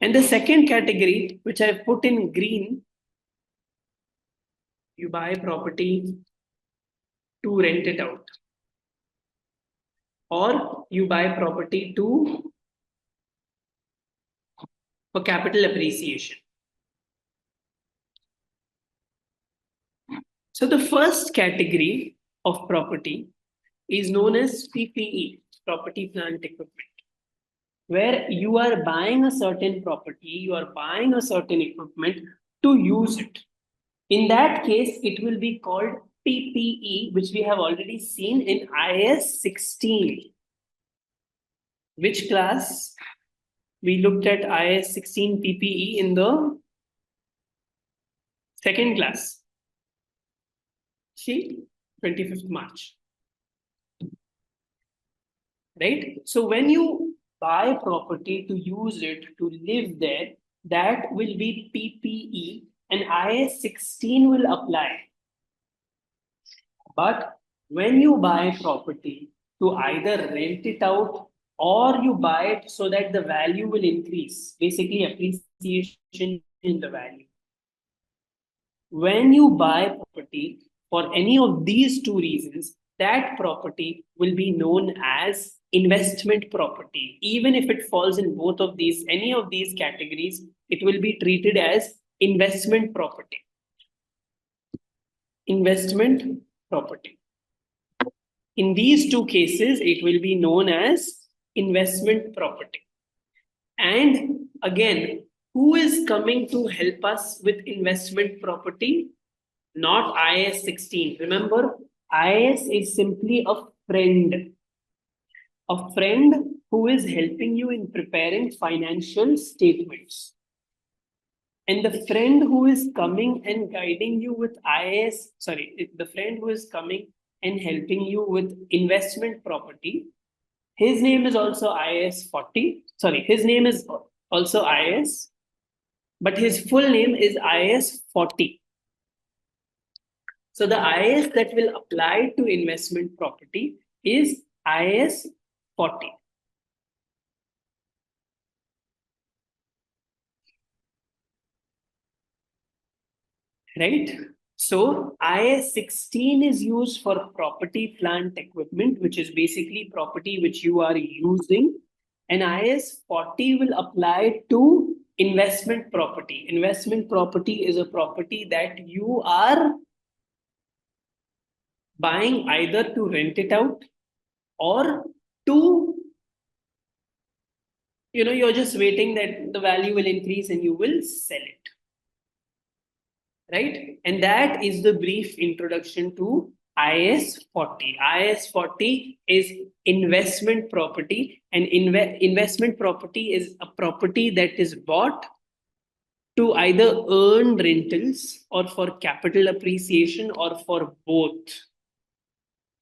And the second category, which I've put in green, you buy property to rent it out, or you buy property for capital appreciation. So the first category of property is known as PPE, property plant equipment, where you are buying a certain property, you are buying a certain equipment to use it. In that case, it will be called PPE, which we have already seen in IAS 16. Which class? We looked at IAS 16 PPE in the second class. See, 25th March. Right? So when you buy property to use it, to live there, that will be PPE and IAS 16 will apply. But when you buy property to either rent it out or you buy it so that the value will increase, basically appreciation in the value. When you buy property for any of these two reasons, that property will be known as investment property. Even if it falls in both of these, any of these categories, it will be treated as investment property. Investment property. In these two cases, it will be known as investment property. And again, who is coming to help us with investment property? Not IAS 16. Remember, IAS is simply a friend who is helping you in preparing financial statements. And the friend who is coming and guiding you with the friend who is coming and helping you with investment property, his name is also IAS 40. His name is also IAS, but his full name is IAS 40. So the IAS that will apply to investment property is IAS 40. Right? So IAS 16 is used for property, plant, equipment, which is basically property which you are using. And IAS 40 will apply to investment property. Investment property is a property that you are buying either to rent it out or to, you're just waiting that the value will increase and you will sell it. Right? And that is the brief introduction to IAS 40. IAS 40 is investment property, and investment property is a property that is bought to either earn rentals or for capital appreciation or for both.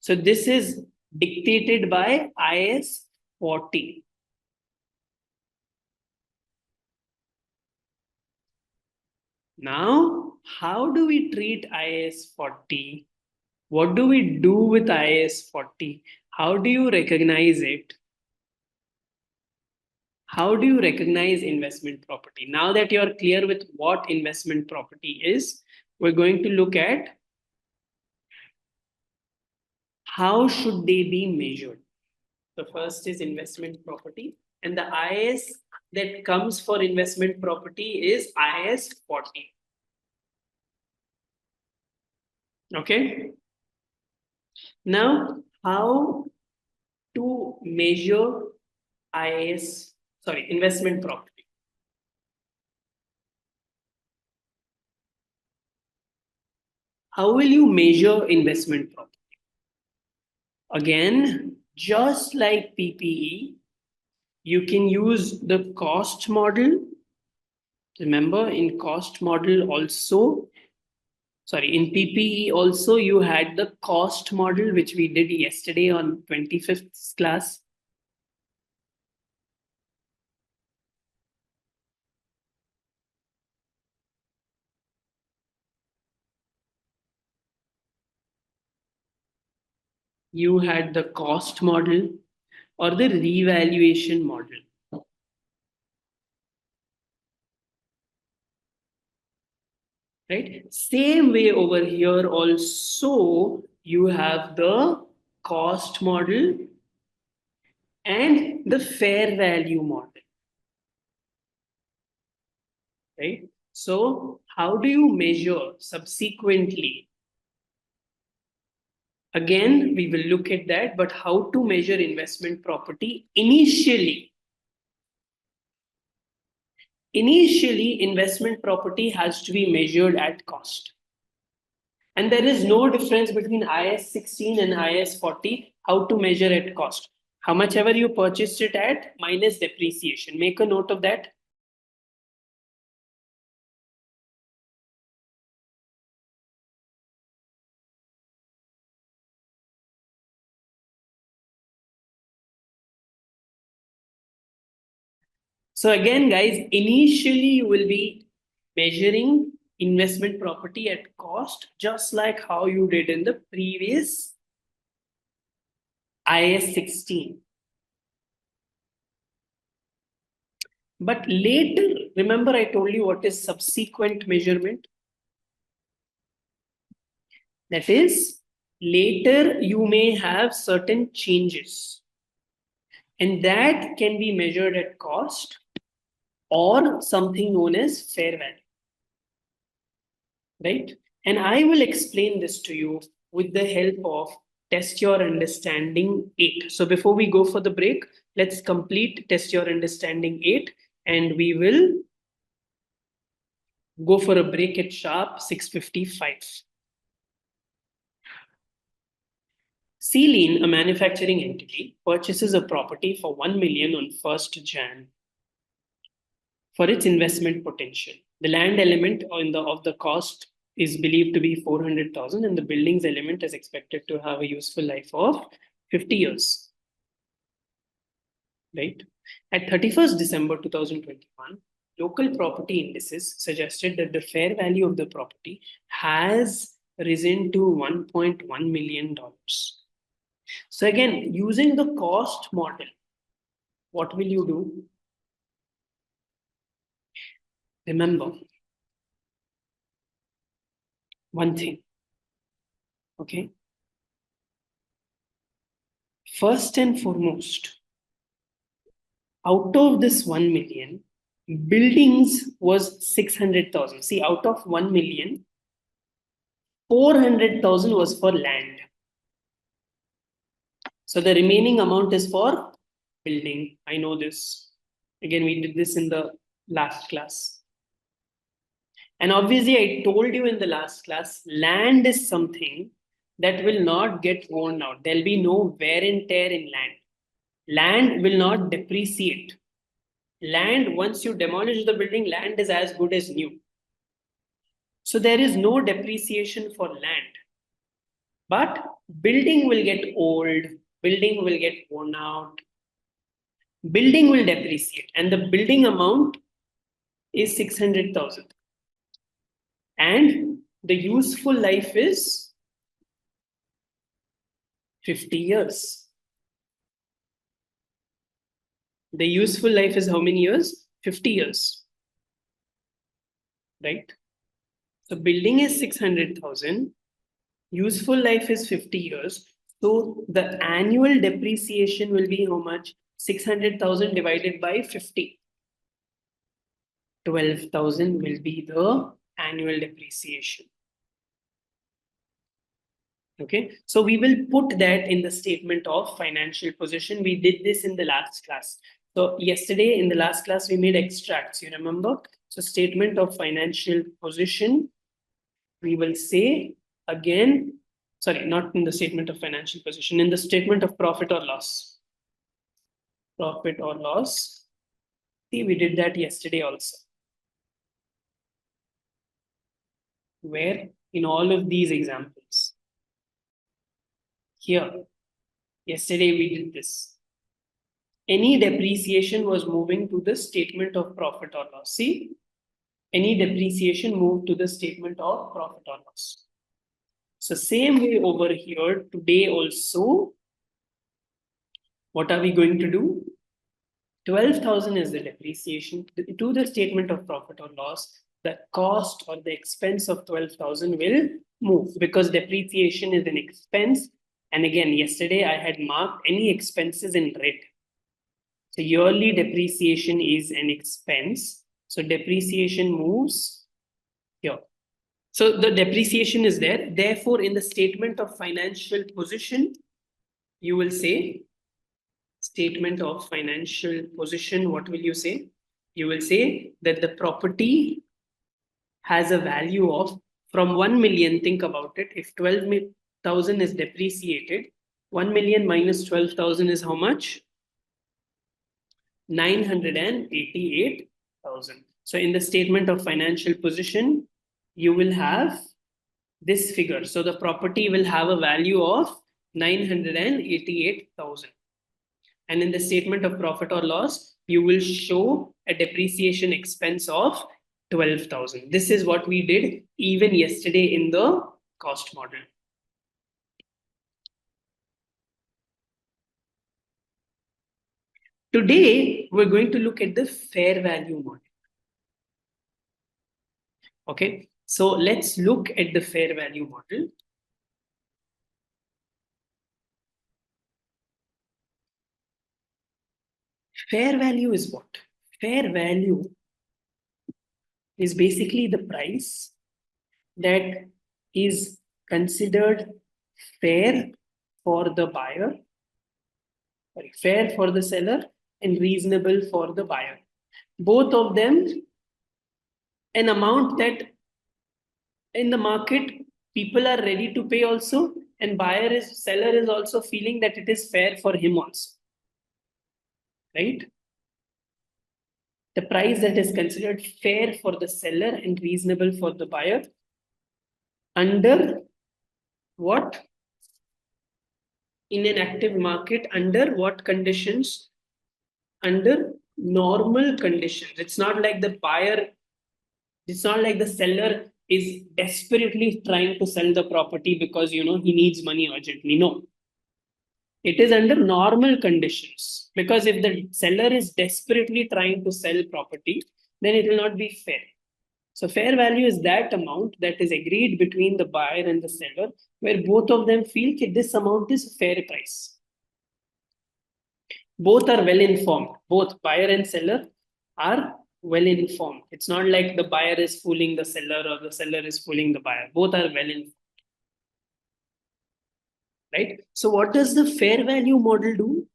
So this is dictated by IAS 40. Now, how do we treat IAS 40? What do we do with IAS 40? How do you recognize it? How do you recognize investment property? Now that you're clear with what investment property is, we're going to look at how should they be measured? The first is investment property, and the IS that comes for investment property is IS 40. Okay. Now, how to measure investment property? How will you measure investment property? Again, just like PPE, you can use the cost model. Remember, in cost model also, in PPE also, you had the cost model, which we did yesterday on 25th class. You had the cost model or the revaluation model. Right? Same way over here also, you have the cost model and the fair value model. Right? So how do you measure subsequently? Again, we will look at that, but how to measure investment property initially? Initially, investment property has to be measured at cost. And there is no difference between IS 16 and IS 40, how to measure at cost. How much ever you purchased it at minus depreciation. Make a note of that. So again, guys, initially you will be measuring investment property at cost, just like how you did in the previous IS 16. But later, remember I told you what is subsequent measurement? That is, later you may have certain changes, and that can be measured at cost or something known as fair value. Right? And I will explain this to you with the help of Test Your Understanding 8. So before we go for the break, let's complete Test Your Understanding 8, and we will go for a break at sharp 6:55. Celine, a manufacturing entity, purchases a property for 1 million on 1st Jan for its investment potential. The land element of the cost is believed to be 400,000, and the buildings element is expected to have a useful life of 50 years. Right? At 31st December 2021, local property indices suggested that the fair value of the property has risen to $1.1 million. So again, using the cost model, what will you do? Remember one thing, okay? First and foremost, out of this 1 million, buildings was 600,000. See, out of 1 million, 400,000 was for land. So the remaining amount is for building. I know this. Again, we did this in the last class. And obviously, I told you in the last class, land is something that will not get worn out. There'll be no wear and tear in land. Land will not depreciate. Land, once you demolish the building, land is as good as new. So there is no depreciation for land. But building will get old, building will get worn out, building will depreciate, and the building amount is 600,000. And the useful life is 50 years. The useful life is how many years? 50 years. Right? So building is 600,000. Useful life is 50 years. So the annual depreciation will be how much? 600,000 divided by 50. 12,000 will be the annual depreciation. Okay, so we will put that in the statement of financial position. We did this in the last class. So yesterday in the last class, we made extracts, you remember? So statement of financial position, we will say again, sorry, not in the statement of financial position, in the statement of profit or loss. Profit or loss. See, we did that yesterday also. Where in all of these examples. Here, yesterday we did this. Any depreciation was moving to the statement of profit or loss. See, any depreciation moved to the statement of profit or loss. So same way over here, today also, what are we going to do? 12,000 is the depreciation. To the statement of profit or loss, the cost or the expense of 12,000 will move because depreciation is an expense. And again, yesterday I had marked any expenses in red. So yearly depreciation is an expense. So depreciation moves here. So the depreciation is there. Therefore, in the statement of financial position, you will say statement of financial position. What will you say? You will say that the property has a value of from 1 million. Think about it. If 12,000 is depreciated, 1 million minus 12,000 is how much? 988,000. So in the statement of financial position, you will have this figure. So the property will have a value of 988,000. And in the statement of profit or loss, you will show a depreciation expense of 12,000. This is what we did even yesterday in the cost model. Today, we're going to look at the fair value model. Okay, so let's look at the fair value model. Fair value is what? Fair value is basically the price that is considered fair for the buyer, sorry, fair for the seller, and reasonable for the buyer. Both of them, an amount that in the market people are ready to pay also, and seller is also feeling that it is fair for him also. Right? The price that is considered fair for the seller and reasonable for the buyer under what? In an active market, under what conditions? Under normal conditions. It's not like the buyer, it's not like the seller is desperately trying to sell the property because he needs money urgently. No. It is under normal conditions, because if the seller is desperately trying to sell property, then it will not be fair. So fair value is that amount that is agreed between the buyer and the seller, where both of them feel that this amount is fair price. Both are well informed. Both buyer and seller are well informed. It's not like the buyer is fooling the seller or the seller is fooling the buyer. Both are well informed. Right? So what does the fair value model do?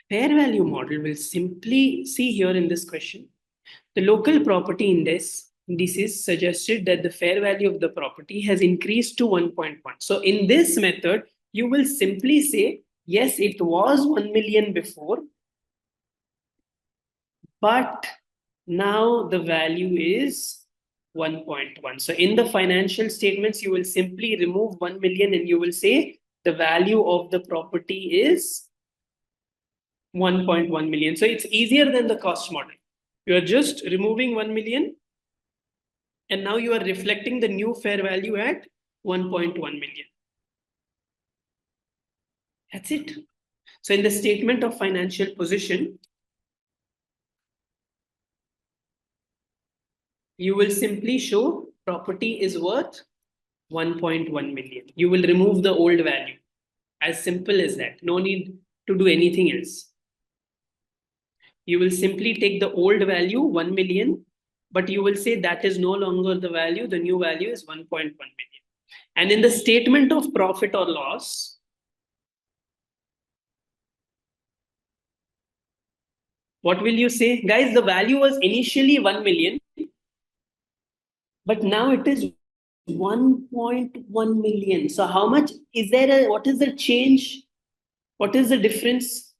Fair value model will simply see here in this question. The local property indices suggested that the fair value of the property has increased to 1.1. So in this method, you will simply say, yes, it was 1 million before, but now the value is 1.1. So in the financial statements, you will simply remove 1 million and you will say the value of the property is 1.1 million. So it's easier than the cost model. You are just removing 1 million and now you are reflecting the new fair value at 1.1 million. That's it. So in the statement of financial position, you will simply show property is worth 1.1 million. You will remove the old value. As simple as that. No need to do anything else. You will simply take the old value 1 million, but you will say that is no longer the value. The new value is 1.1 million. And in the statement of profit or loss, what will you say? Guys, the value was initially 1 million, but now it is 1.1 million. So how much is there? What is the change? What is the difference?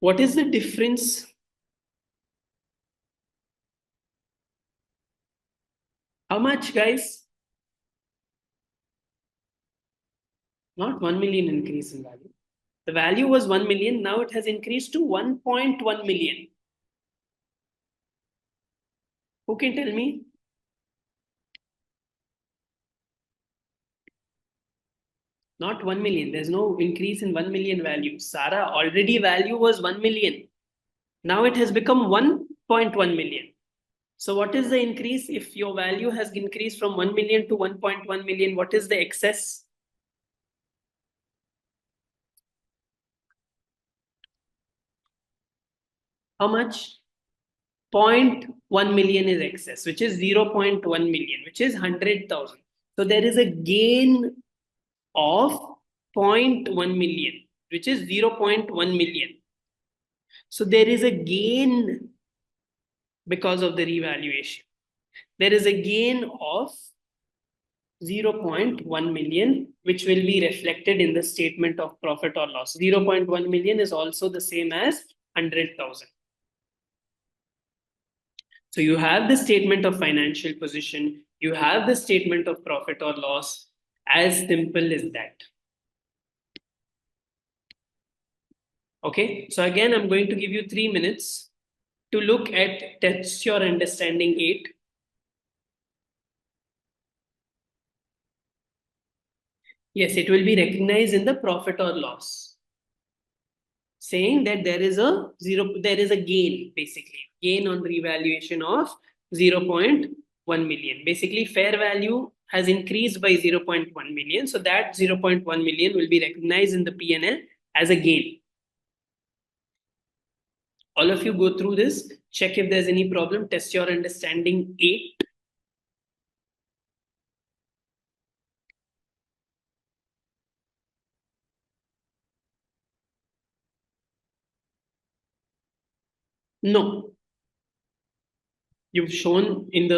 What is the difference? How much, guys? Not 1 million increase in value. The value was 1 million. Now it has increased to 1.1 million. Who can tell me? Not 1 million. There's no increase in 1 million value. Sarah, already value was 1 million. Now it has become 1.1 million. So what is the increase? If your value has increased from 1 million to 1.1 million, what is the excess? How much? 0.1 million is excess, which is 0.1 million, which is 100,000. So there is a gain of 0.1 million, which is 0.1 million. So there is a gain because of the revaluation. There is a gain of 0.1 million, which will be reflected in the statement of profit or loss. 0.1 million is also the same as 100,000. So you have the statement of financial position, you have the statement of profit or loss. As simple as that. Okay, so again, I'm going to give you 3 minutes to look at Test Your Understanding 8. Yes, it will be recognized in the profit or loss, saying that there is a gain, basically gain on revaluation of 0.1 million. Basically, fair value has increased by 0.1 million. So that 0.1 million will be recognized in the P&L as a gain. All of you go through this, check if there's any problem, Test Your Understanding 8. No. You've shown in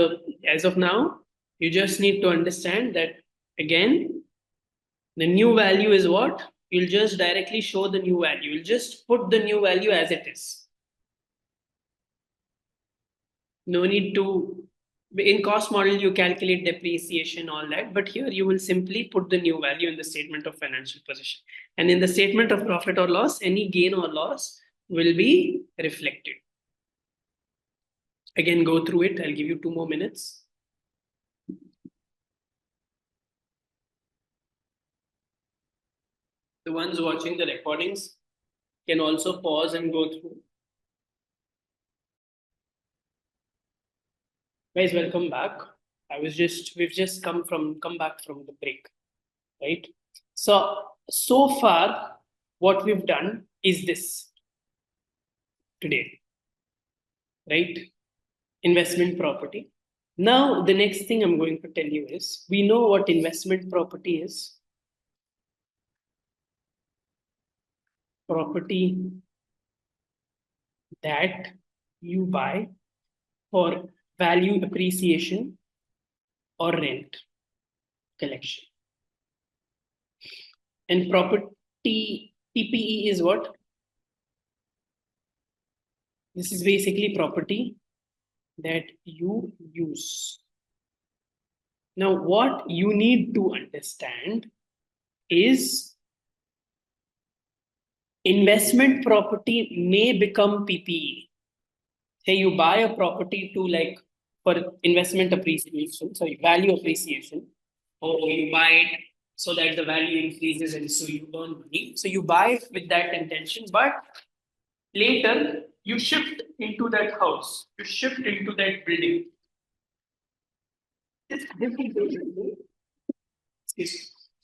as of now, you just need to understand that again, the new value is what? You'll just directly show the new value. You'll just put the new value as it is. No need to, in cost model, you calculate depreciation, all that, but here you will simply put the new value in the statement of financial position. And in the statement of profit or loss, any gain or loss will be reflected. Again, go through it. I'll give you 2 more minutes. The ones watching the recordings can also pause and go through. Guys, welcome back. We've just come back from the break, right? So far, what we've done is this today, right? Investment property. Now, the next thing I'm going to tell you is, we know what investment property is. Property that you buy for value appreciation or rent collection. And property PPE is what? This is basically property that you use. Now, what you need to understand is investment property may become PPE. Say you buy a property to for investment appreciation, sorry, value appreciation, or you buy it so that the value increases and so you earn money. So you buy it with that intention, but Later, you shift into that house, you shift into that building.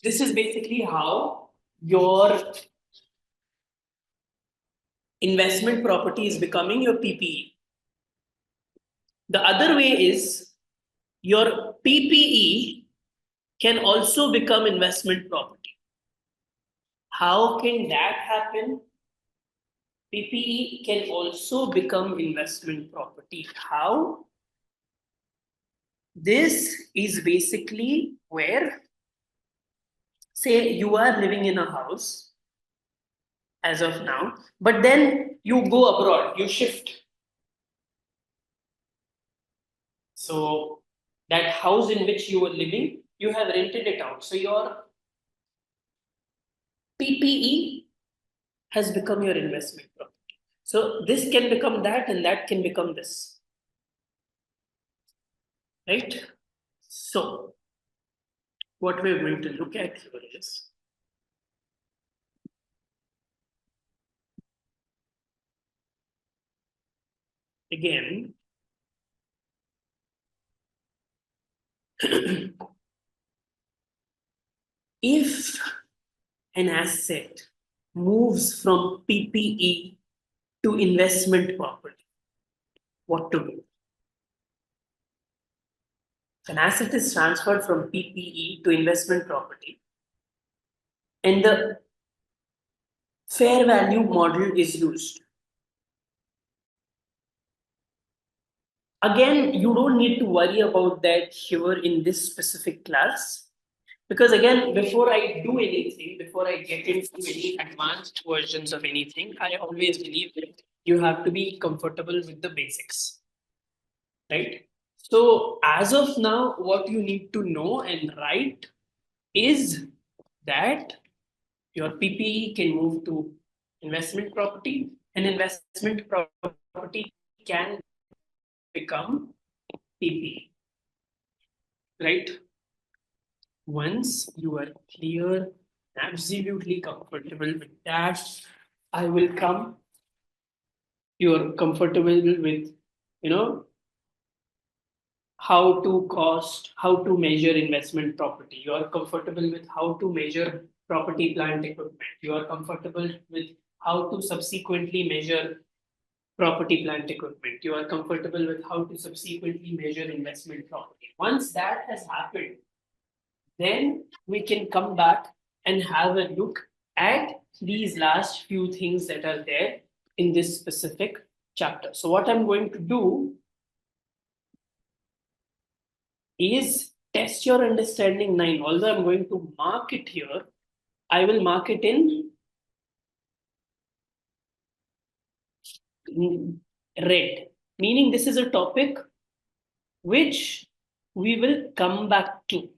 This is basically how your investment property is becoming your PPE. The other way is your PPE can also become investment property. How can that happen? PPE can also become investment property. How? This is basically where, say, you are living in a house as of now, but then you go abroad, you shift. So that house in which you were living, you have rented it out. So your PPE has become your investment property. So this can become that and that can become this. Right? So what we're going to look at here is again if an asset moves from PPE to investment property, what to do? An asset is transferred from PPE to investment property, and the fair value model is used. Again, you don't need to worry about that here in this specific class. Because again, before I do anything, before I get into any advanced versions of anything, I always believe that you have to be comfortable with the basics. Right? So as of now, what you need to know and write is that your PPE can move to investment property, and investment property can become PPE. Right? Once you are clear, absolutely comfortable with that, I will come. You're comfortable with, how to measure investment property. You are comfortable with how to measure property, plant, equipment. You are comfortable with how to subsequently measure property, plant, equipment. You are comfortable with how to subsequently measure investment property. Once that has happened, then we can come back and have a look at these last few things that are there in this specific chapter. So what I'm going to do is test your understanding 9. Although I'm going to mark it here, I will mark it in red, meaning this is a topic which we will come back to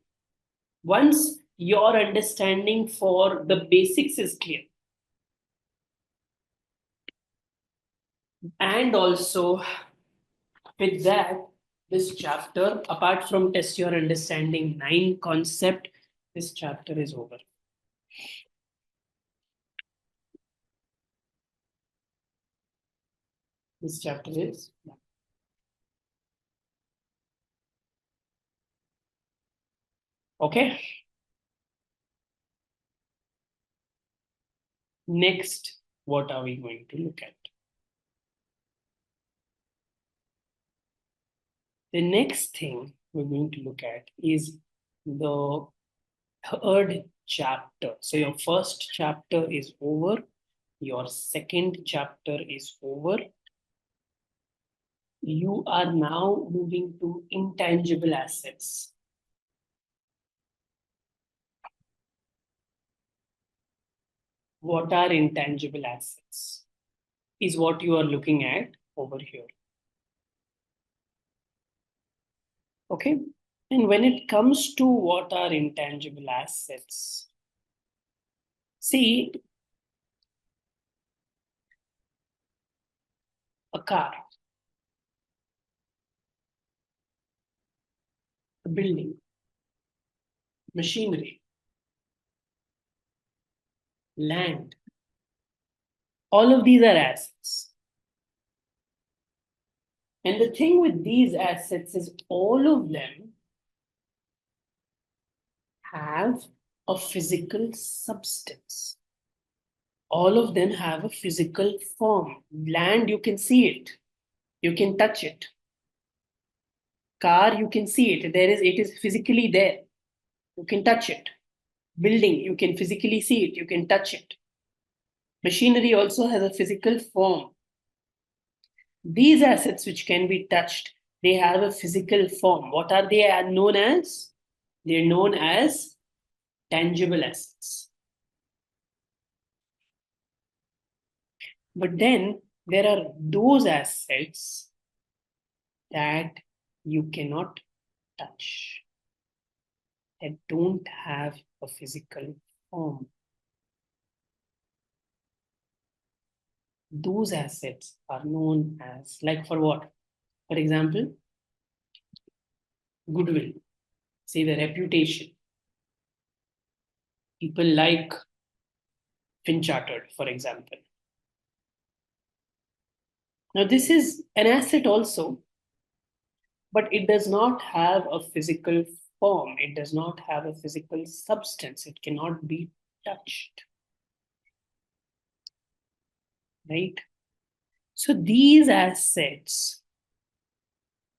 once your understanding for the basics is clear. And also with that, this chapter, apart from test your understanding 9 concept, this chapter is over. This chapter is done. Okay. Next, what are we going to look at? The next thing we're going to look at is the third chapter. So your first chapter is over. Your second chapter is over. You are now moving to intangible assets. What are intangible assets? Is what you are looking at over here. Okay. And when it comes to what are intangible assets, see, a car, a building, machinery, land, All of these are assets. And the thing with these assets is all of them have a physical substance. All of them have a physical form. Land, you can see it. You can touch it. Car, you can see it. It is physically there. You can touch it. Building, you can physically see it. You can touch it. Machinery also has a physical form. These assets which can be touched, they have a physical form. What are they known as? They're known as tangible assets. But then there are those assets that you cannot touch, that don't have a physical form. Those assets are known as, like for what? For example, goodwill, say the reputation. People like Finchartered, for example. Now, this is an asset also, but it does not have a physical form. It does not have a physical substance. It cannot be touched. Right? So these assets,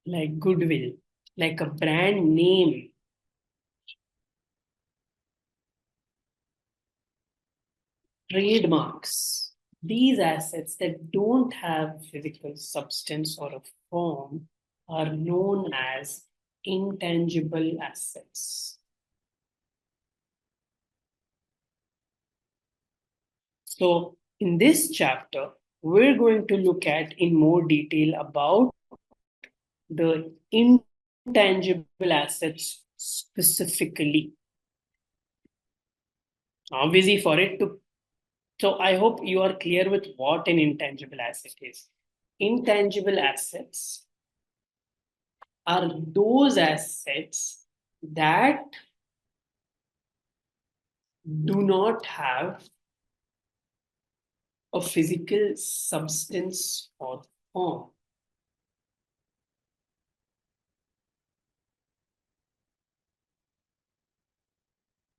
like goodwill, like a brand name, trademarks, these assets that don't have physical substance or a form are known as intangible assets. So in this chapter, we're going to look at in more detail about the intangible assets specifically. Obviously, so I hope you are clear with what an intangible asset is. Intangible assets are those assets that do not have a physical substance or form.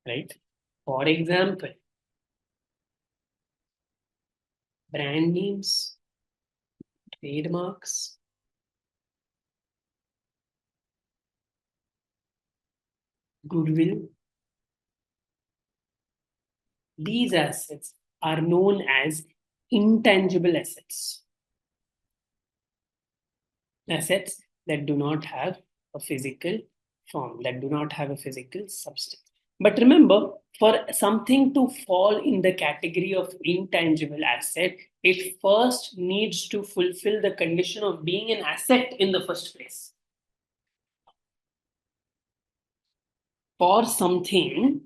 Right? For example, brand names, trademarks, goodwill. These assets are known as intangible assets. Assets that do not have a physical form, that do not have a physical substance. But remember, for something to fall in the category of intangible asset, it first needs to fulfill the condition of being an asset in the first place. For something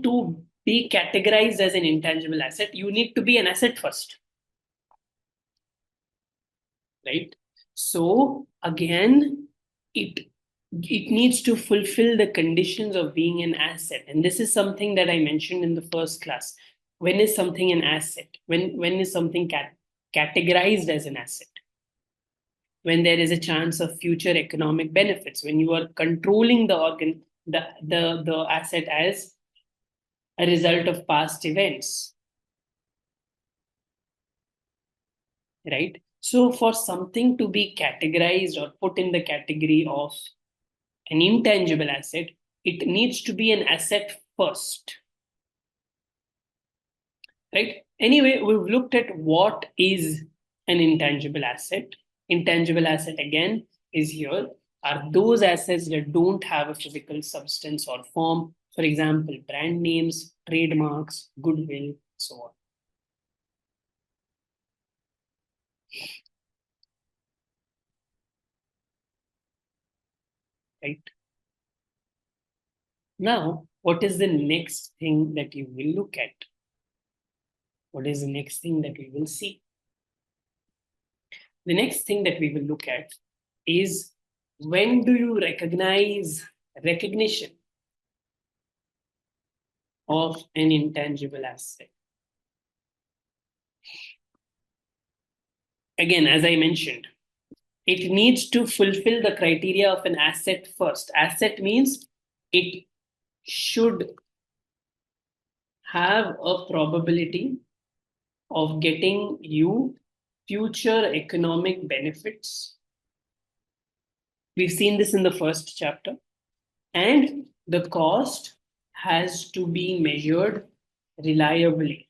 to be categorized as an intangible asset, you need to be an asset first. Right? So again, it needs to fulfill the conditions of being an asset. And this is something that I mentioned in the first class. When is something an asset? When is something categorized as an asset? When there is a chance of future economic benefits, when you are controlling the asset as a result of past events. Right? So for something to be categorized or put in the category of an intangible asset, it needs to be an asset first. Right? Anyway, we've looked at what is an intangible asset. Intangible asset, again, is here, are those assets that don't have a physical substance or form. For example, brand names, trademarks, goodwill, so on. Right? Now, what is the next thing that you will look at? What is the next thing that we will see? The next thing that we will look at is when do you recognize recognition of an intangible asset? Again, as I mentioned, it needs to fulfill the criteria of an asset first. Asset means it should have a probability of getting you future economic benefits. We've seen this in the first chapter. And the cost has to be measured reliably.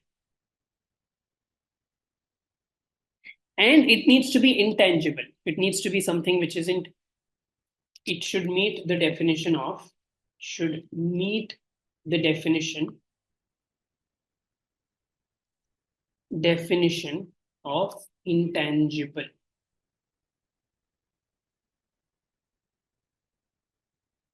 And it needs to be intangible. It needs to be something which isn't, it should meet the definition of, definition of intangible.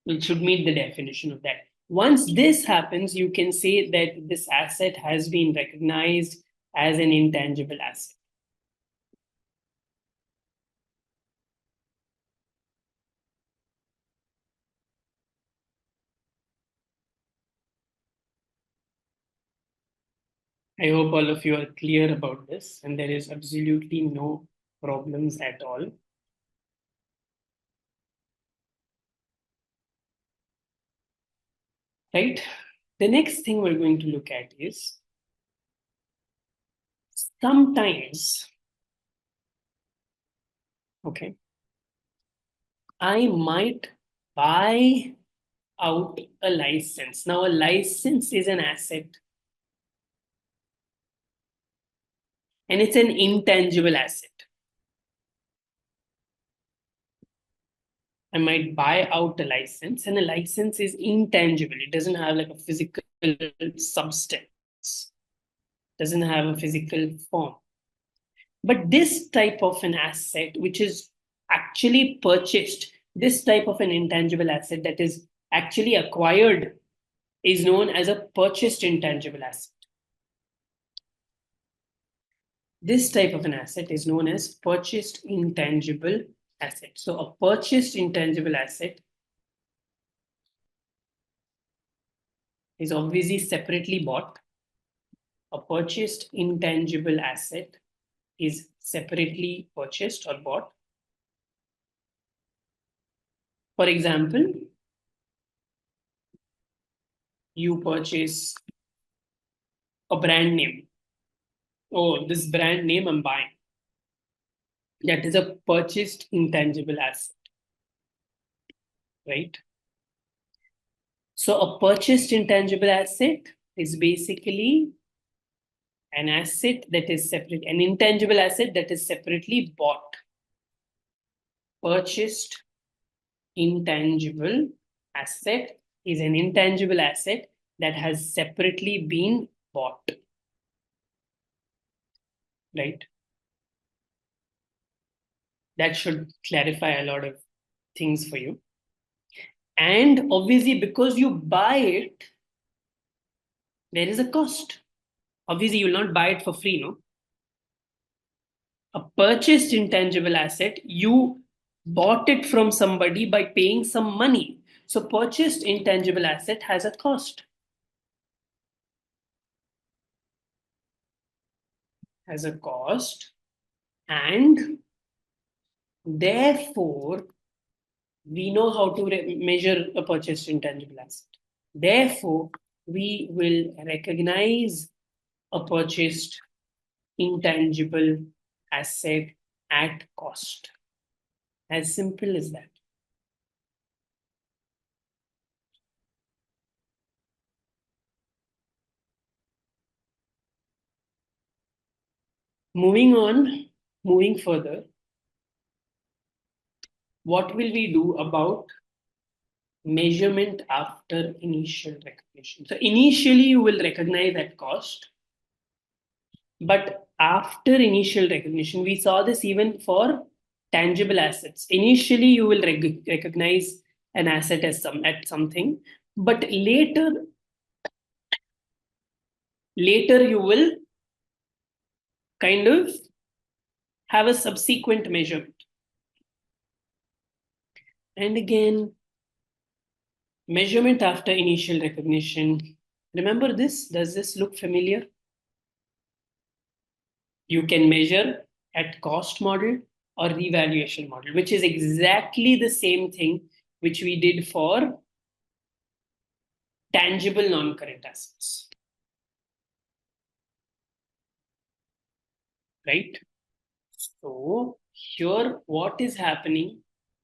It should meet the definition of that. Once this happens, you can say that this asset has been recognized as an intangible asset. I hope all of you are clear about this and there is absolutely no problems at all. Right? The next thing we're going to look at is sometimes, okay, I might buy out a license. Now, a license is an asset and it's an intangible asset. I might buy out a license, and a license is intangible. It doesn't have like a physical substance, doesn't have a physical form. But this type of an asset, which is actually purchased, this type of an intangible asset that is actually acquired, is known as a purchased intangible asset. This type of an asset is known as purchased intangible asset. So a purchased intangible asset is obviously separately bought. A purchased intangible asset is separately purchased or bought. For example, you purchase a brand name. Oh, this brand name I'm buying. That is a purchased intangible asset, right? So a purchased intangible asset is basically an asset that is separate, an intangible asset that is separately bought. Purchased intangible asset is an intangible asset that has separately been bought, right? That should clarify a lot of things for you. And obviously, because you buy it, there is a cost. Obviously, you will not buy it for free, no? A purchased intangible asset, you bought it from somebody by paying some money. So purchased intangible asset has a cost. Has a cost, and therefore, we know how to measure a purchased intangible asset. Therefore, we will recognize a purchased intangible asset at cost. As simple as that. Moving further, what will we do about measurement after initial recognition? So initially you will recognize that cost, but after initial recognition, we saw this even for tangible assets. Initially you will recognize an asset as something, but later you will kind of have a subsequent measurement. And again, measurement after initial recognition. Remember this? Does this look familiar? You can measure at cost model or revaluation model, which is exactly the same thing which we did for tangible non-current assets. Right? So here what is happening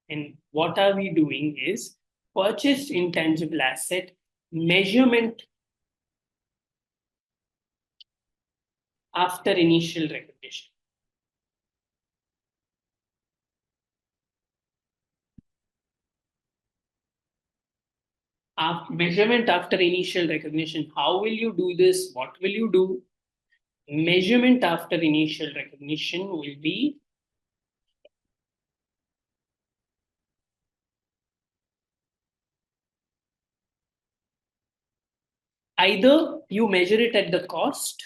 and what are we doing is purchased intangible asset measurement after initial recognition. Measurement after initial recognition. How will you do this? What will you do? Measurement after initial recognition will be either you measure it at the cost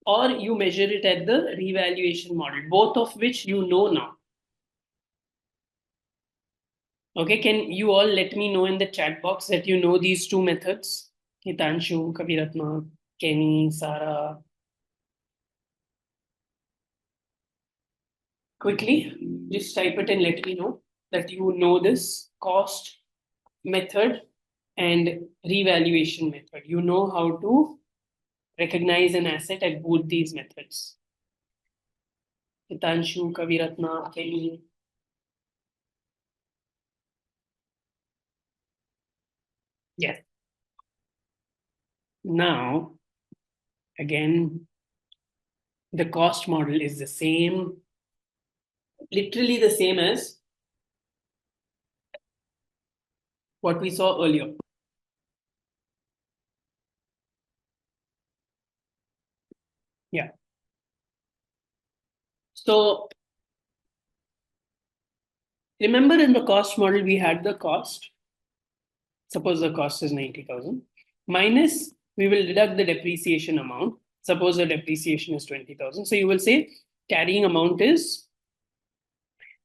or you measure it at the revaluation model, both of which you know now. Okay, can you all let me know in the chat box that you know these two methods? Hitanshu, Kaviratna, Kenny, Sarah. Quickly, just type it and let me know that you know this cost method and revaluation method. You know how to recognize an asset at both these methods. Hitanshu, Kaviratna, Kenny. Yes. Now, again, the cost model is the same, literally the same as what we saw earlier. Yeah. So remember in the cost model, we had the cost. Suppose the cost is 90,000 minus, we will deduct the depreciation amount. Suppose the depreciation is 20,000. So you will say carrying amount is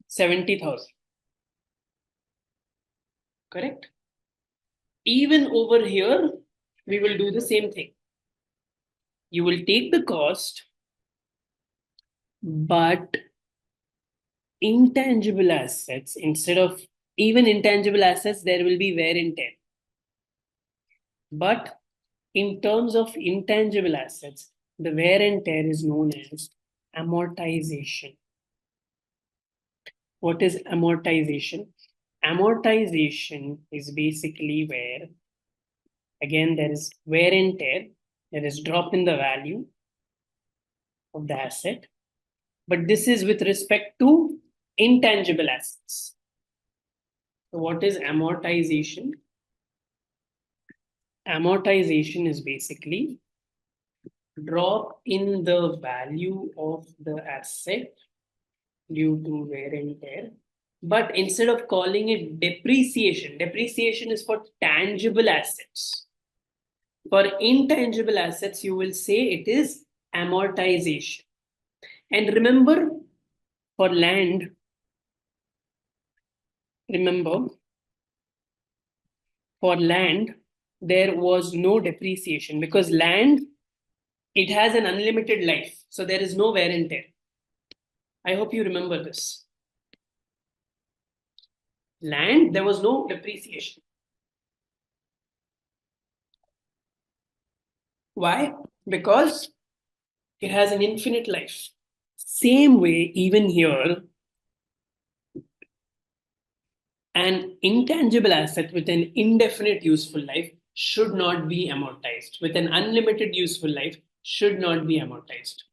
70,000. Correct? Even over here, we will do the same thing. You will take the cost, but intangible assets, instead of even intangible assets, there will be wear and tear. But in terms of intangible assets, the wear and tear is known as amortization. What is amortization? Amortization is basically where, again, there is wear and tear, there is drop in the value of the asset, but this is with respect to intangible assets. So what is amortization? Amortization is basically drop in the value of the asset due to wear and tear. But instead of calling it depreciation, depreciation is for tangible assets. For intangible assets, you will say it is amortization. And remember, for land, there was no depreciation because land, it has an unlimited life. So there is no wear and tear. I hope you remember this. Land, there was no depreciation. Why? Because it has an infinite life. Same way, even here, an intangible asset with an indefinite useful life should not be amortized. With an unlimited useful life, should not be amortized.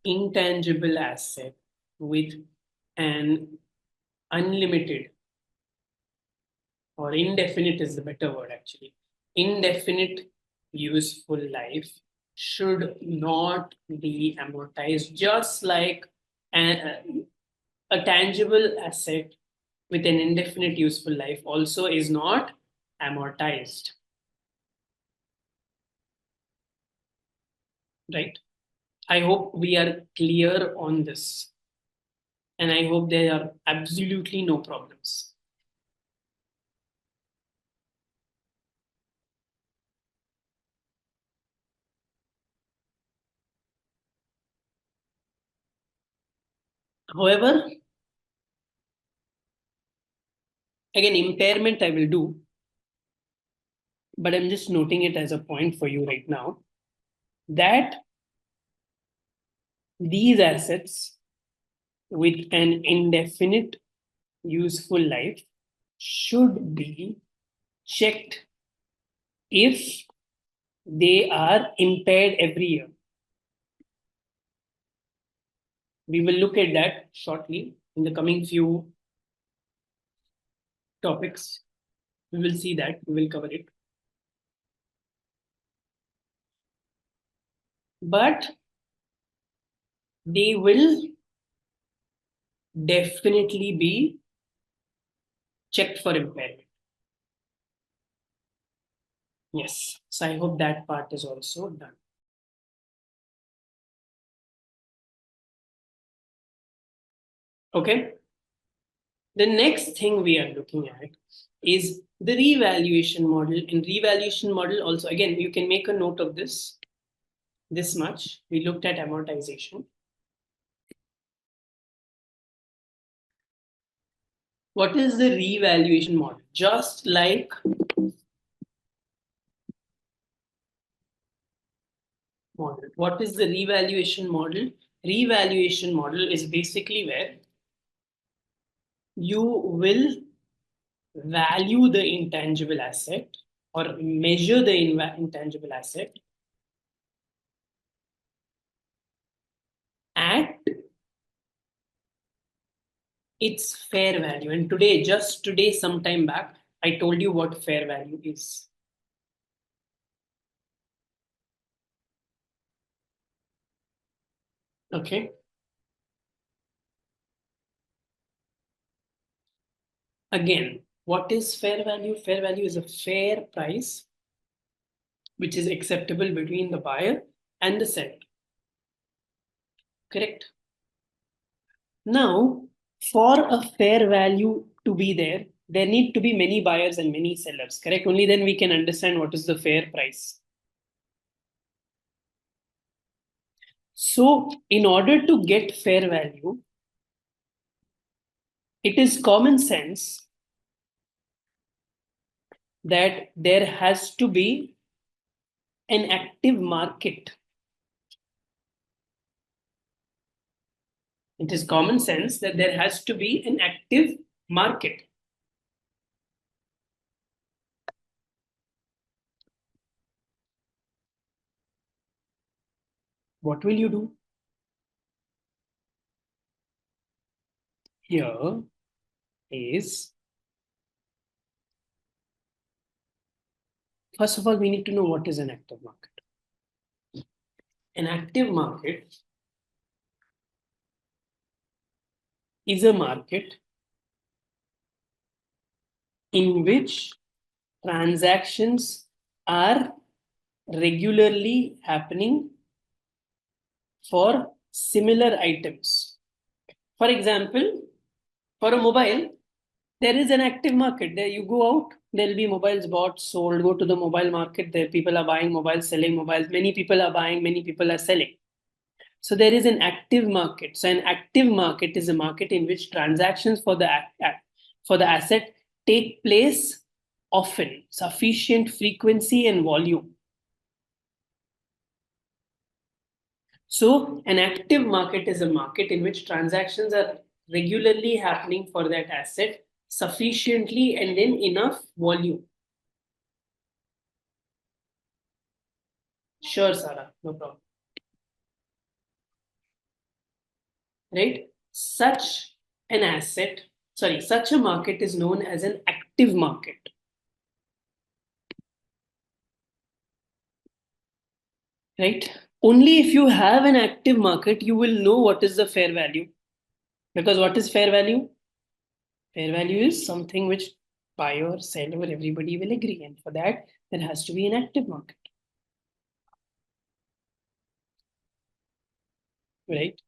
Intangible asset with an unlimited, or indefinite is the better word actually, indefinite useful life should not be amortized, just like a tangible asset with an indefinite useful life also is not amortized. Right? I hope we are clear on this. And I hope there are absolutely no problems. However, again, impairment I will do, but I'm just noting it as a point for you right now that these assets with an indefinite useful life should be checked if they are impaired every year. We will look at that shortly in the coming few topics. We will see that, we will cover it. But they will definitely be checked for impairment. Yes, so I hope that part is also done. Okay. The next thing we are looking at is the revaluation model. In revaluation model also, again, you can make a note of this much. We looked at amortization. What is the revaluation model? Just like model. What is the revaluation model? Revaluation model is basically where you will value the intangible asset or measure the intangible asset at its fair value. And today, just today, sometime back, I told you what fair value is. Okay. Again, what is fair value? Fair value is a fair price which is acceptable between the buyer and the seller. Correct. Now, for a fair value to be there need to be many buyers and many sellers. Correct. Only then we can understand what is the fair price. So, in order to get fair value, it is common sense that there has to be an active market. It is common sense that there has to be an active market. What will you do? Here is, first of all, we need to know what is an active market. An active market is a market in which transactions are regularly happening for similar items. For example, for a mobile, there is an active market. There you go out, there'll be mobiles bought, sold. Go to the mobile market, there people are buying mobiles, selling mobiles. Many people are buying, many people are selling. So there is an active market. So an active market is a market in which transactions for the asset take place often, sufficient frequency and volume. So an active market is a market in which transactions are regularly happening for that asset sufficiently and then enough volume. Sure, Sarah, no problem. Right? Such a market is known as an active market. Right? Only if you have an active market, you will know what is the fair value. Because what is fair value? Fair value is something which buyer, seller, everybody will agree. And for that, there has to be an active market. Right?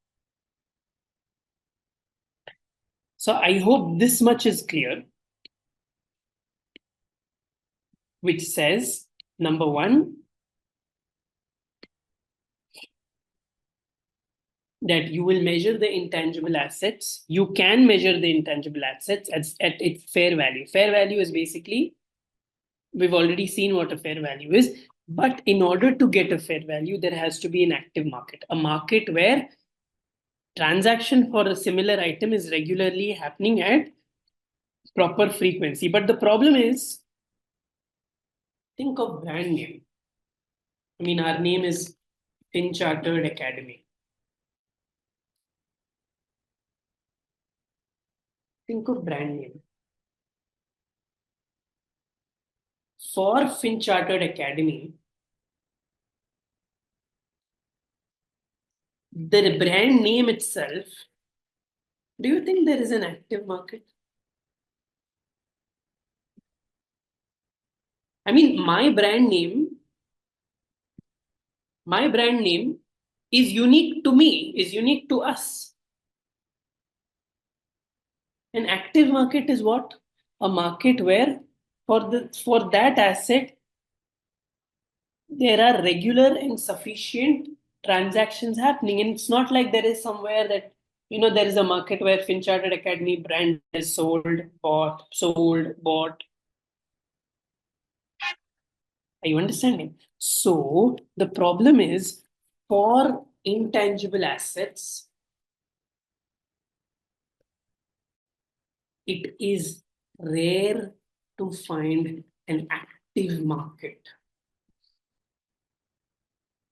So I hope this much is clear, which says, number one, that you will measure the intangible assets. You can measure the intangible assets at its fair value. Fair value is basically, we've already seen what a fair value is. But in order to get a fair value, there has to be an active market, a market where transaction for a similar item is regularly happening at proper frequency. But the problem is, think of brand name. I mean, our name is Fin Chartered Academy. Think of brand name. For Fin Chartered Academy, the brand name itself, do you think there is an active market? I mean, my brand name is unique to me, is unique to us. An active market is what? A market where for that asset, there are regular and sufficient transactions happening. And it's not like there is somewhere that, there is a market where FinChartered Academy brand is sold, bought. Are you understanding? So the problem is, for intangible assets, it is rare to find an active market.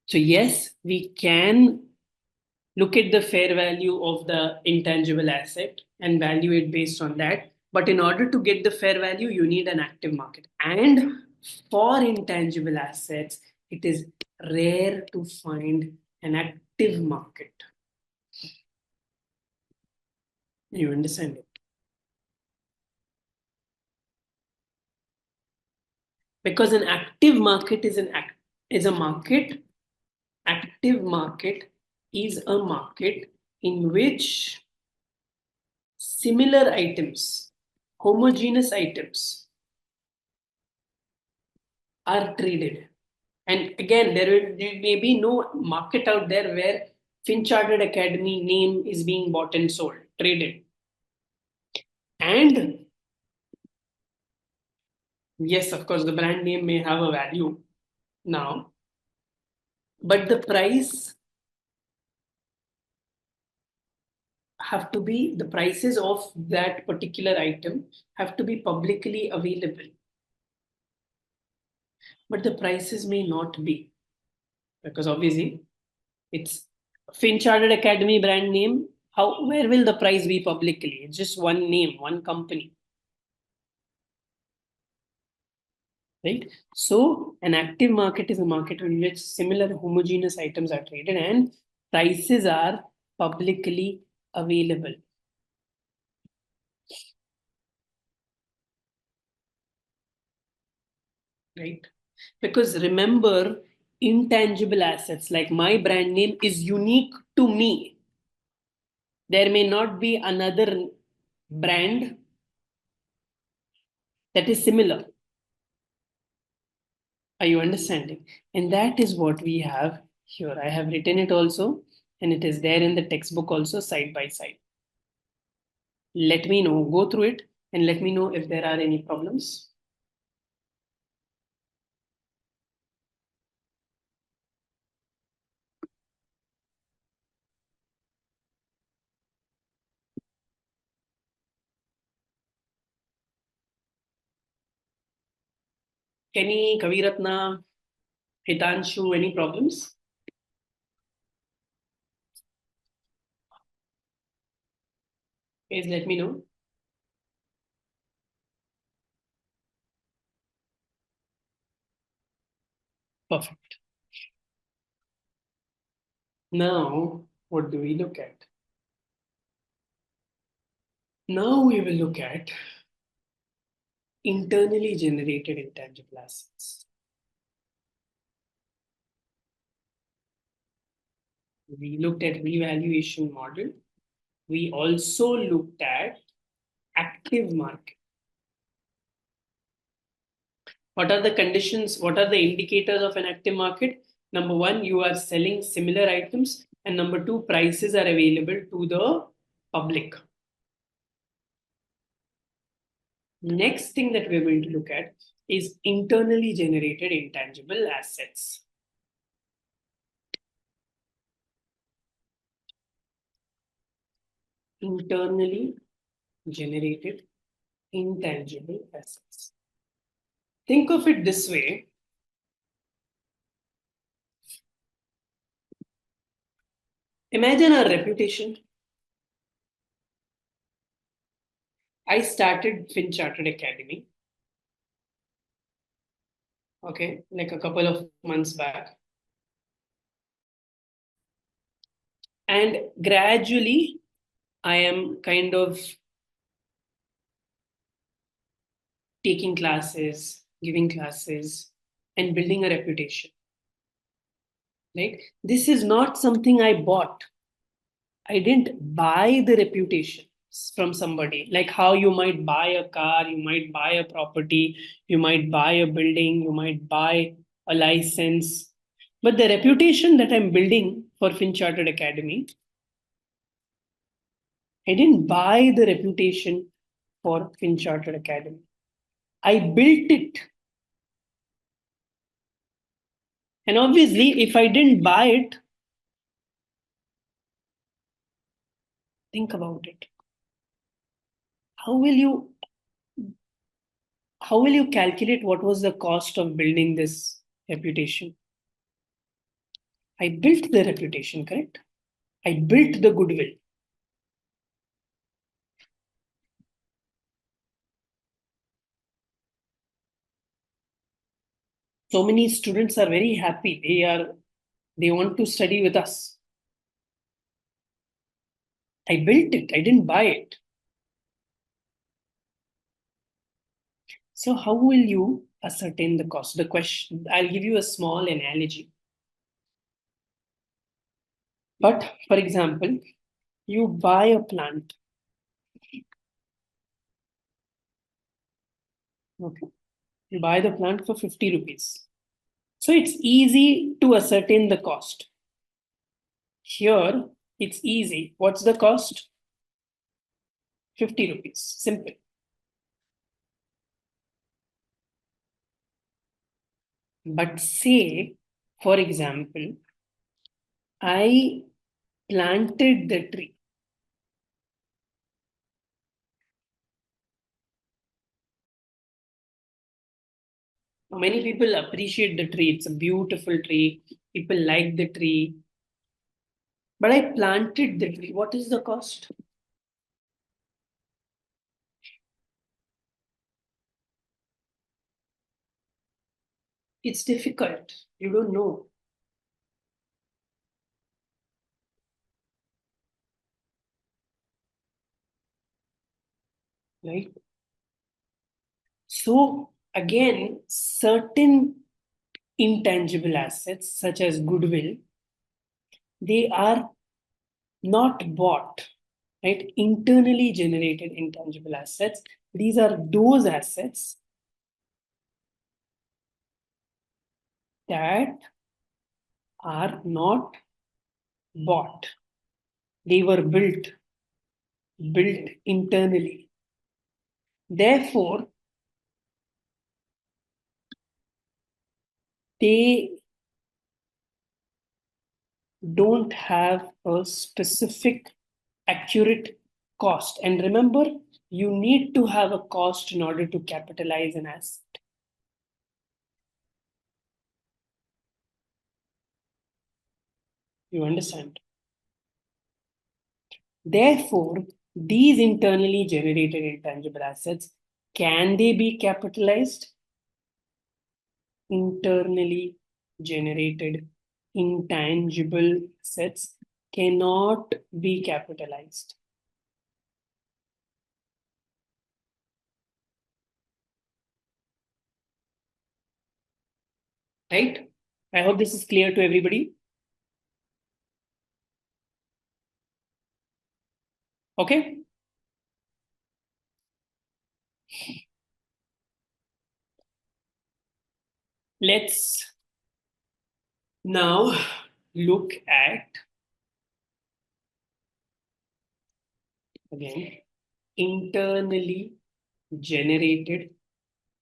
So yes, we can look at the fair value of the intangible asset and value it based on that. But in order to get the fair value, you need an active market. And for intangible assets, it is rare to find an active market. You understand it? Because an active market is a market. Active market is a market in which similar items, homogeneous items, are traded. And again, there may be no market out there where FinChartered Academy name is being bought and sold, traded. And yes, of course, the brand name may have a value now, but the prices of that particular item have to be publicly available. But the prices may not be, because obviously it's FinChartered Academy brand name. Where will the price be publicly? It's just one name, one company. Right? So an active market is a market in which similar homogeneous items are traded and prices are publicly available. Right? Because remember, intangible assets like my brand name is unique to me. There may not be another brand that is similar. Are you understanding? And that is what we have here. I have written it also, and it is there in the textbook also, side by side. Let me know, go through it, and let me know if there are any problems. Kenny, Kaviratna, Hitanshu, any problems? Please let me know. Perfect. Now, what do we look at? Now we will look at internally generated intangible assets. We looked at revaluation model. We also looked at active market. What are the conditions? What are the indicators of an active market? Number one, you are selling similar items. And number two, prices are available to the public. Next thing that we're going to look at is internally generated intangible assets. Internally generated intangible assets. Think of it this way. Imagine our reputation. I started FinChartered Academy. Okay, like a couple of months back. And gradually, I am kind of taking classes, giving classes, and building a reputation. Right? This is not something I bought. I didn't buy the reputation from somebody. Like how you might buy a car, you might buy a property, you might buy a building, you might buy a license. But the reputation that I'm building for FinChartered Academy, I didn't buy the reputation for FinChartered Academy. I built it. And obviously, if I didn't buy it, think about it. How will you calculate what was the cost of building this reputation? I built the reputation, correct? I built the goodwill. So many students are very happy. They want to study with us. I built it. I didn't buy it. So how will you ascertain the cost? The question, I'll give you a small analogy. But for example, you buy a plant. Okay. You buy the plant for 50 rupees. So it's easy to ascertain the cost. Here, it's easy. What's the cost? 50 rupees. Simple. But say, for example, I planted the tree. Many people appreciate the tree. It's a beautiful tree. People like the tree. But I planted the tree. What is the cost? It's difficult. You don't know. Right? So again, certain intangible assets such as goodwill, they are not bought, right? Internally generated intangible assets. These are those assets that are not bought. They were built internally. Therefore, they don't have a specific accurate cost. And remember, you need to have a cost in order to capitalize an asset. You understand? Therefore, these internally generated intangible assets, can they be capitalized? Internally generated intangible assets cannot be capitalized. Right? I hope this is clear to everybody. Okay. Let's now look at, again, internally generated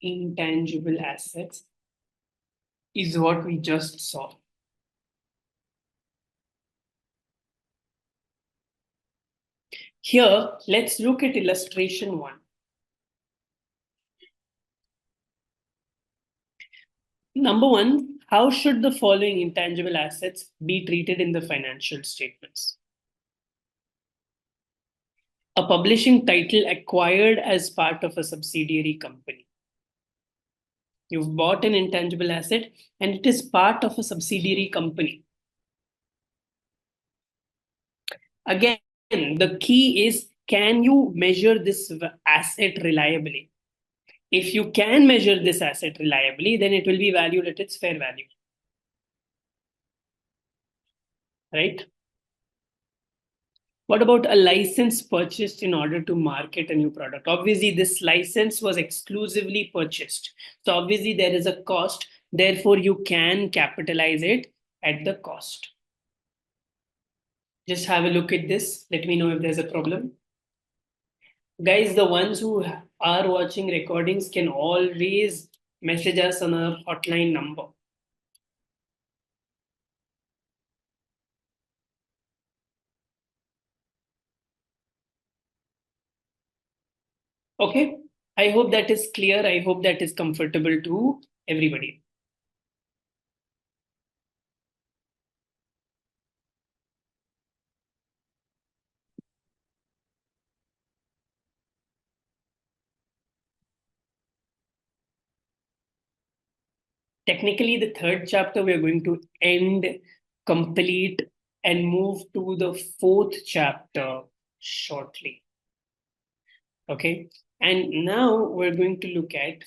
intangible assets is what we just saw. Here, let's look at illustration 1. Number 1, how should the following intangible assets be treated in the financial statements? A publishing title acquired as part of a subsidiary company. You've bought an intangible asset and it is part of a subsidiary company. Again, the key is, can you measure this asset reliably? If you can measure this asset reliably, then it will be valued at its fair value. Right? What about a license purchased in order to market a new product? Obviously, this license was exclusively purchased. So obviously there is a cost. Therefore, you can capitalize it at the cost. Just have a look at this. Let me know if there's a problem. Guys, the ones who are watching recordings can always message us on our hotline number. Okay, I hope that is clear. I hope that is comfortable to everybody. Technically, the third chapter we are going to end, complete, and move to the fourth chapter shortly. Okay, and now we're going to look at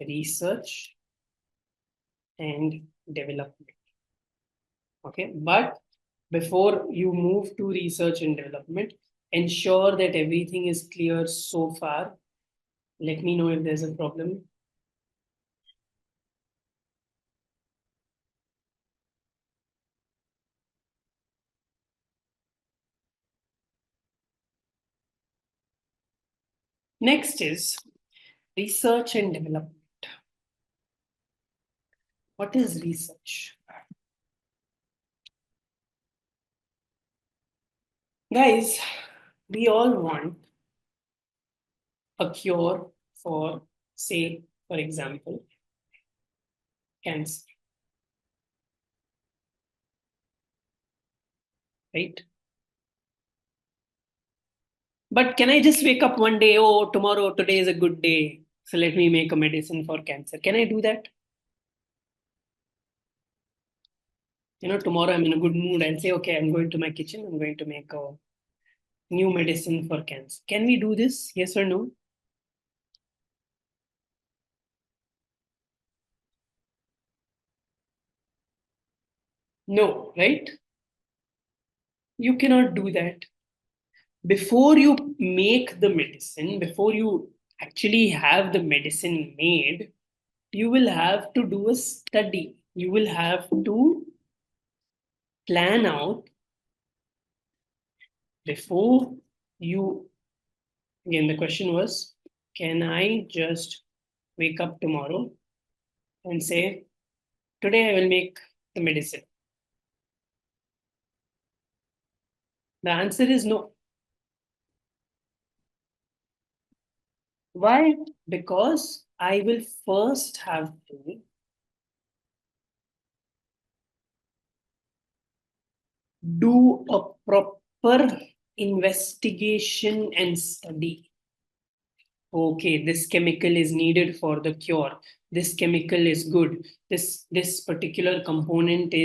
research and development. Okay, but before you move to research and development, ensure that everything is clear so far. Let me know if there's a problem. Next is research and development. What is research? Guys, we all want a cure for, say, for example, cancer. Right? But can I just wake up one day, oh, tomorrow, today is a good day, so let me make a medicine for cancer? Can I do that? Tomorrow I'm in a good mood and say, okay, I'm going to my kitchen, I'm going to make a new medicine for cancer. Can we do this? Yes or no? No, right? You cannot do that. Before you make the medicine, before you actually have the medicine made, you will have to do a study. You will have to plan out before you. Again, the question was, can I just wake up tomorrow and say, today I will make the medicine? The answer is no. Why? Because I will first have to do a proper investigation and study. Okay, this chemical is needed for the cure. This chemical is good. This particular component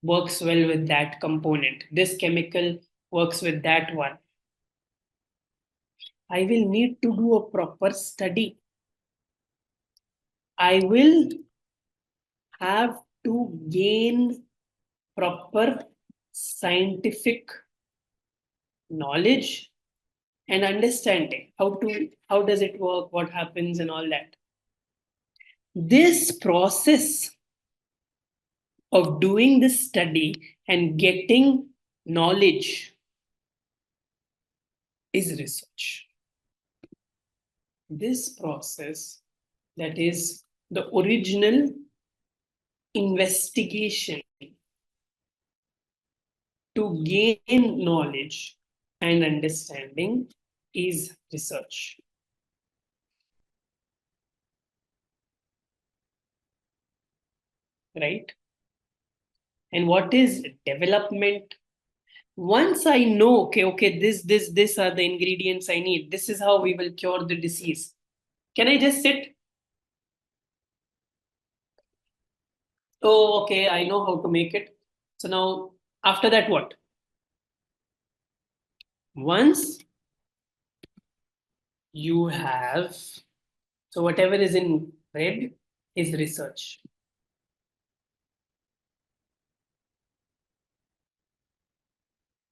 works well with that component. This chemical works with that one. I will need to do a proper study. I will have to gain proper scientific knowledge and understanding. How does it work, what happens, and all that. This process of doing this study and getting knowledge is research. This process, that is the original investigation to gain knowledge and understanding, is research. Right? And what is development? Once I know, okay, this are the ingredients I need, this is how we will cure the disease. Can I just sit? Oh, okay, I know how to make it. So now, after that, what? Once you have, so whatever is in red is research.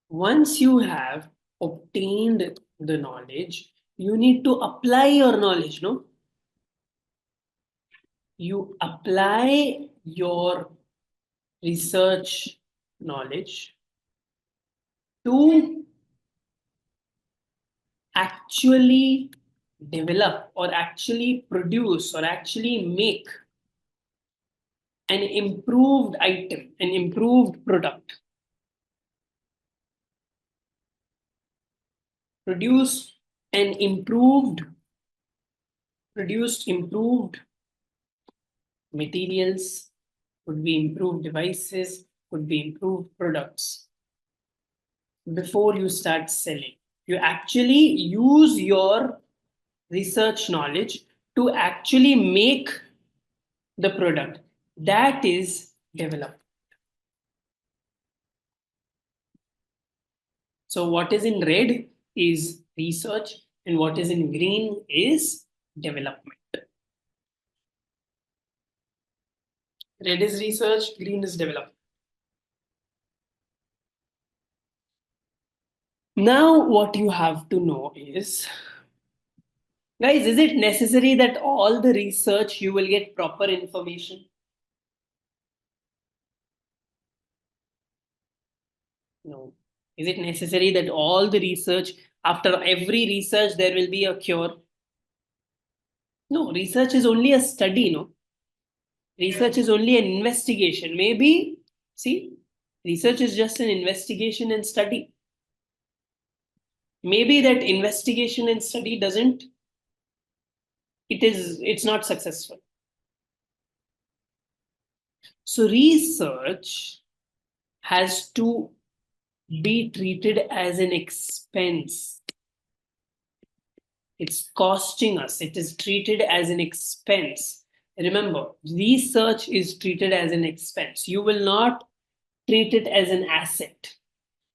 Once you have obtained the knowledge, you need to apply your knowledge, no? You apply your research knowledge to actually develop or actually produce or actually make an improved item, an improved product. Produce an improved, produced improved materials, could be improved devices, could be improved products. Before you start selling, you actually use your research knowledge to actually make the product. That is development. So what is in red is research and what is in green is development. Red is research, green is development. Now what you have to know is, guys, is it necessary that all the research you will get proper information? No. Is it necessary that all the research, after every research, there will be a cure? No, research is only a study, no? Research is only an investigation. Maybe, see, research is just an investigation and study. Maybe that investigation and study doesn't, it's not successful. So research has to be treated as an expense. It's costing us. It is treated as an expense. Remember, research is treated as an expense. You will not treat it as an asset.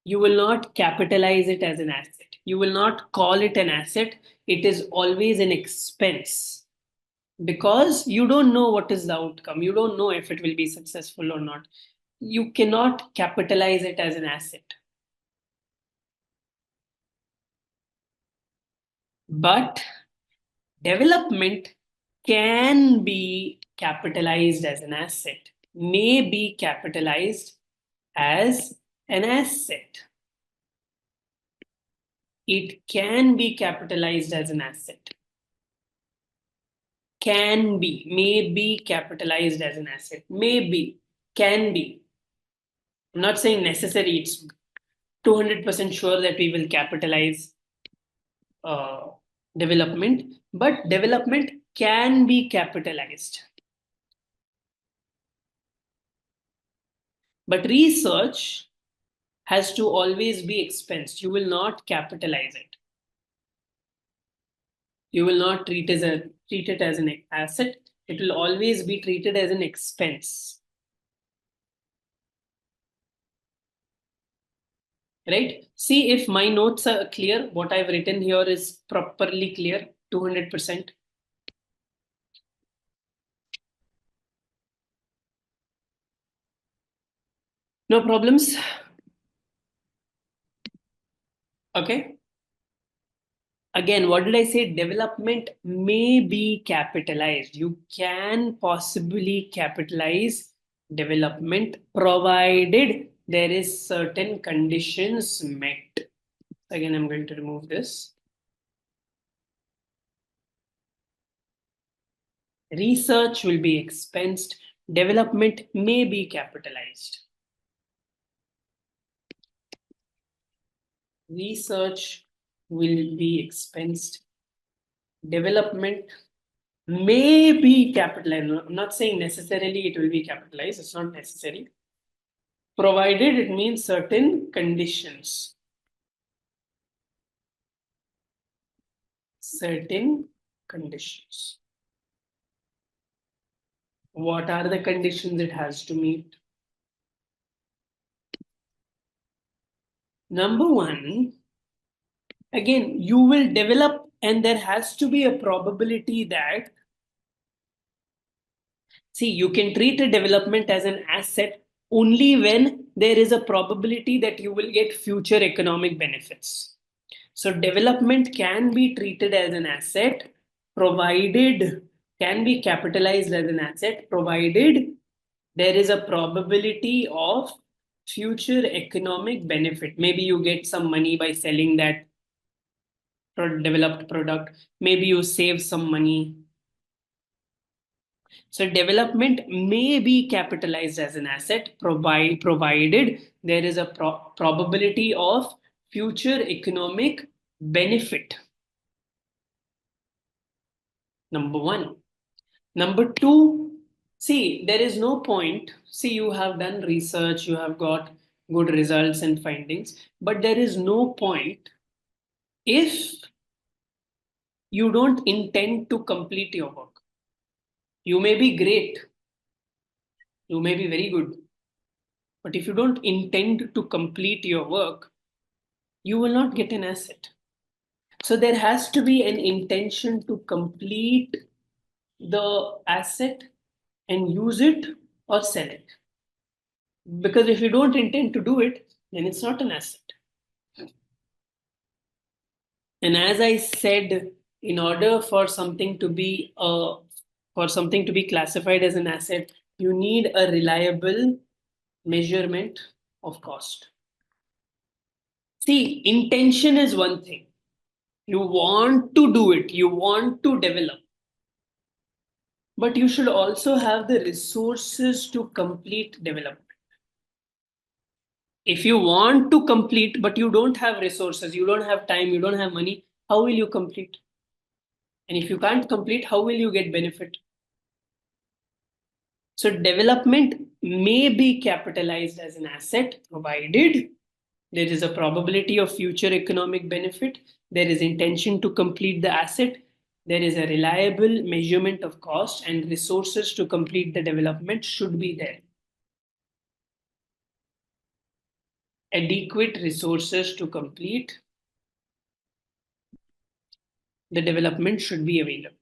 You will not capitalize it as an asset. You will not call it an asset. It is always an expense because you don't know what is the outcome. You don't know if it will be successful or not. You cannot capitalize it as an asset. But development can be capitalized as an asset, may be capitalized as an asset. It can be capitalized as an asset. Can be, may be capitalized as an asset. May be, can be. I'm not saying necessary, it's 200% sure that we will capitalize development, but development can be capitalized. But research has to always be expensed. You will not capitalize it. You will not treat it as an asset. It will always be treated as an expense. Right? See if my notes are clear. What I've written here is properly clear, 200%. No problems? Okay. Again, what did I say? Development may be capitalized. You can possibly capitalize development provided there is certain conditions met. Again, I'm going to remove this. Research will be expensed. Development may be capitalized. Research will be expensed. Development may be capitalized. I'm not saying necessarily it will be capitalized. It's not necessary. Provided it means certain conditions. Certain conditions. What are the conditions it has to meet? Number one, again, you will develop, and there has to be a probability that, see, you can treat a development as an asset only when there is a probability that you will get future economic benefits. So development can be treated as an asset provided, can be capitalized as an asset provided there is a probability of future economic benefit. Maybe you get some money by selling that developed product. Maybe you save some money. So development may be capitalized as an asset provided there is a probability of future economic benefit. Number one. Number two, see, there is no point. See, you have done research, you have got good results and findings, but there is no point if you don't intend to complete your work. You may be great, you may be very good, but if you don't intend to complete your work, you will not get an asset. So there has to be an intention to complete the asset and use it or sell it. Because if you don't intend to do it, then it's not an asset. And as I said, in order for something to be classified as an asset, you need a reliable measurement of cost. See, intention is one thing. You want to do it, you want to develop. But you should also have the resources to complete development. If you want to complete, but you don't have resources, you don't have time, you don't have money, how will you complete? And if you can't complete, how will you get benefit? So development may be capitalized as an asset provided there is a probability of future economic benefit, there is intention to complete the asset, there is a reliable measurement of cost, and resources to complete the development should be there. Adequate resources to complete the development should be available.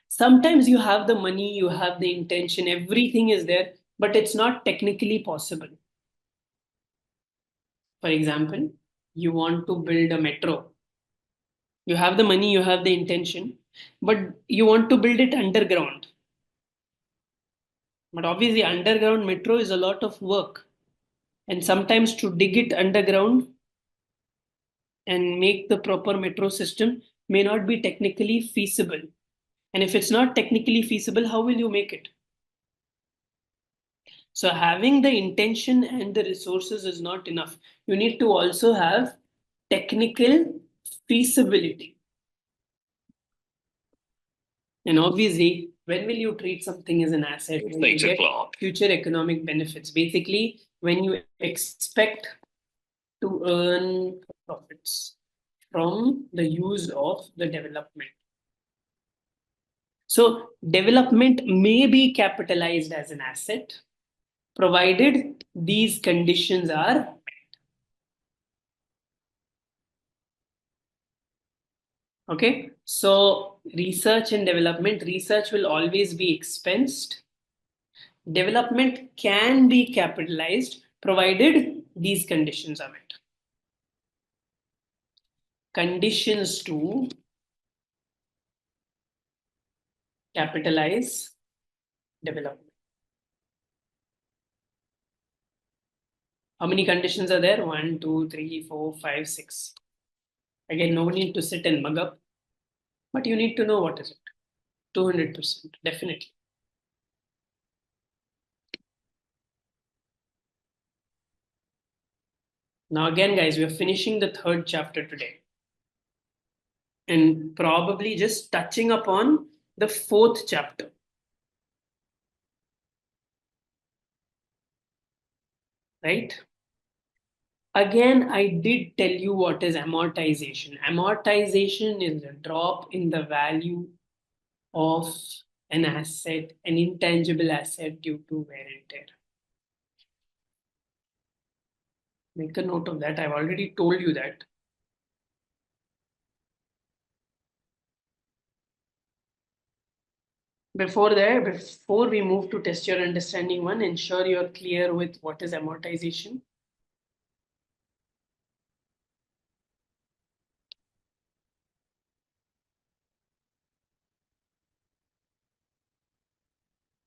Sometimes you have the money, you have the intention, everything is there, but it's not technically possible. For example, you want to build a metro. You have the money, you have the intention, but you want to build it underground. But obviously, underground metro is a lot of work. And sometimes to dig it underground and make the proper metro system may not be technically feasible. And if it's not technically feasible, how will you make it? So having the intention and the resources is not enough. You need to also have technical feasibility. And obviously, when will you treat something as an asset? When you get future economic benefits. Basically, when you expect to earn profits from the use of the development. So development may be capitalized as an asset, provided these conditions are met. Okay, so research and development, research will always be expensed. Development can be capitalized provided these conditions are met. conditions to capitalize development. How many conditions are there? 1, 2, 3, 4, 5, 6. Again, no need to sit and mug up, but you need to know what is it. 200%, definitely. Now again, guys, we are finishing the third chapter today. And probably just touching upon the fourth chapter. Right? Again, I did tell you what is amortization. Amortization is a drop in the value of an asset, an intangible asset due to wear and tear. Make a note of that. I've already told you that. Before we move to test your understanding one, ensure you're clear with what is amortization.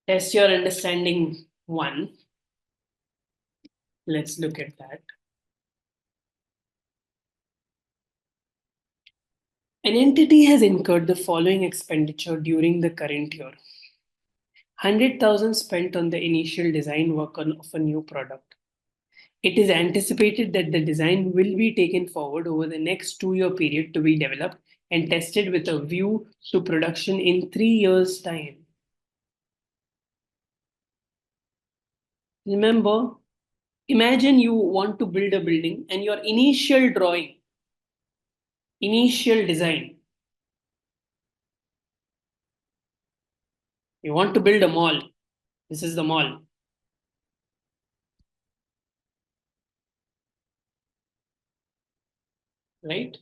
Test your understanding one. Let's look at that. An entity has incurred the following expenditure during the current year. 100,000 spent on the initial design work of a new product. It is anticipated that the design will be taken forward over the next 2-year period to be developed and tested with a view to production in 3 years' time. Remember, imagine you want to build a building and your initial drawing, initial design. You want to build a mall. This is the mall. Right?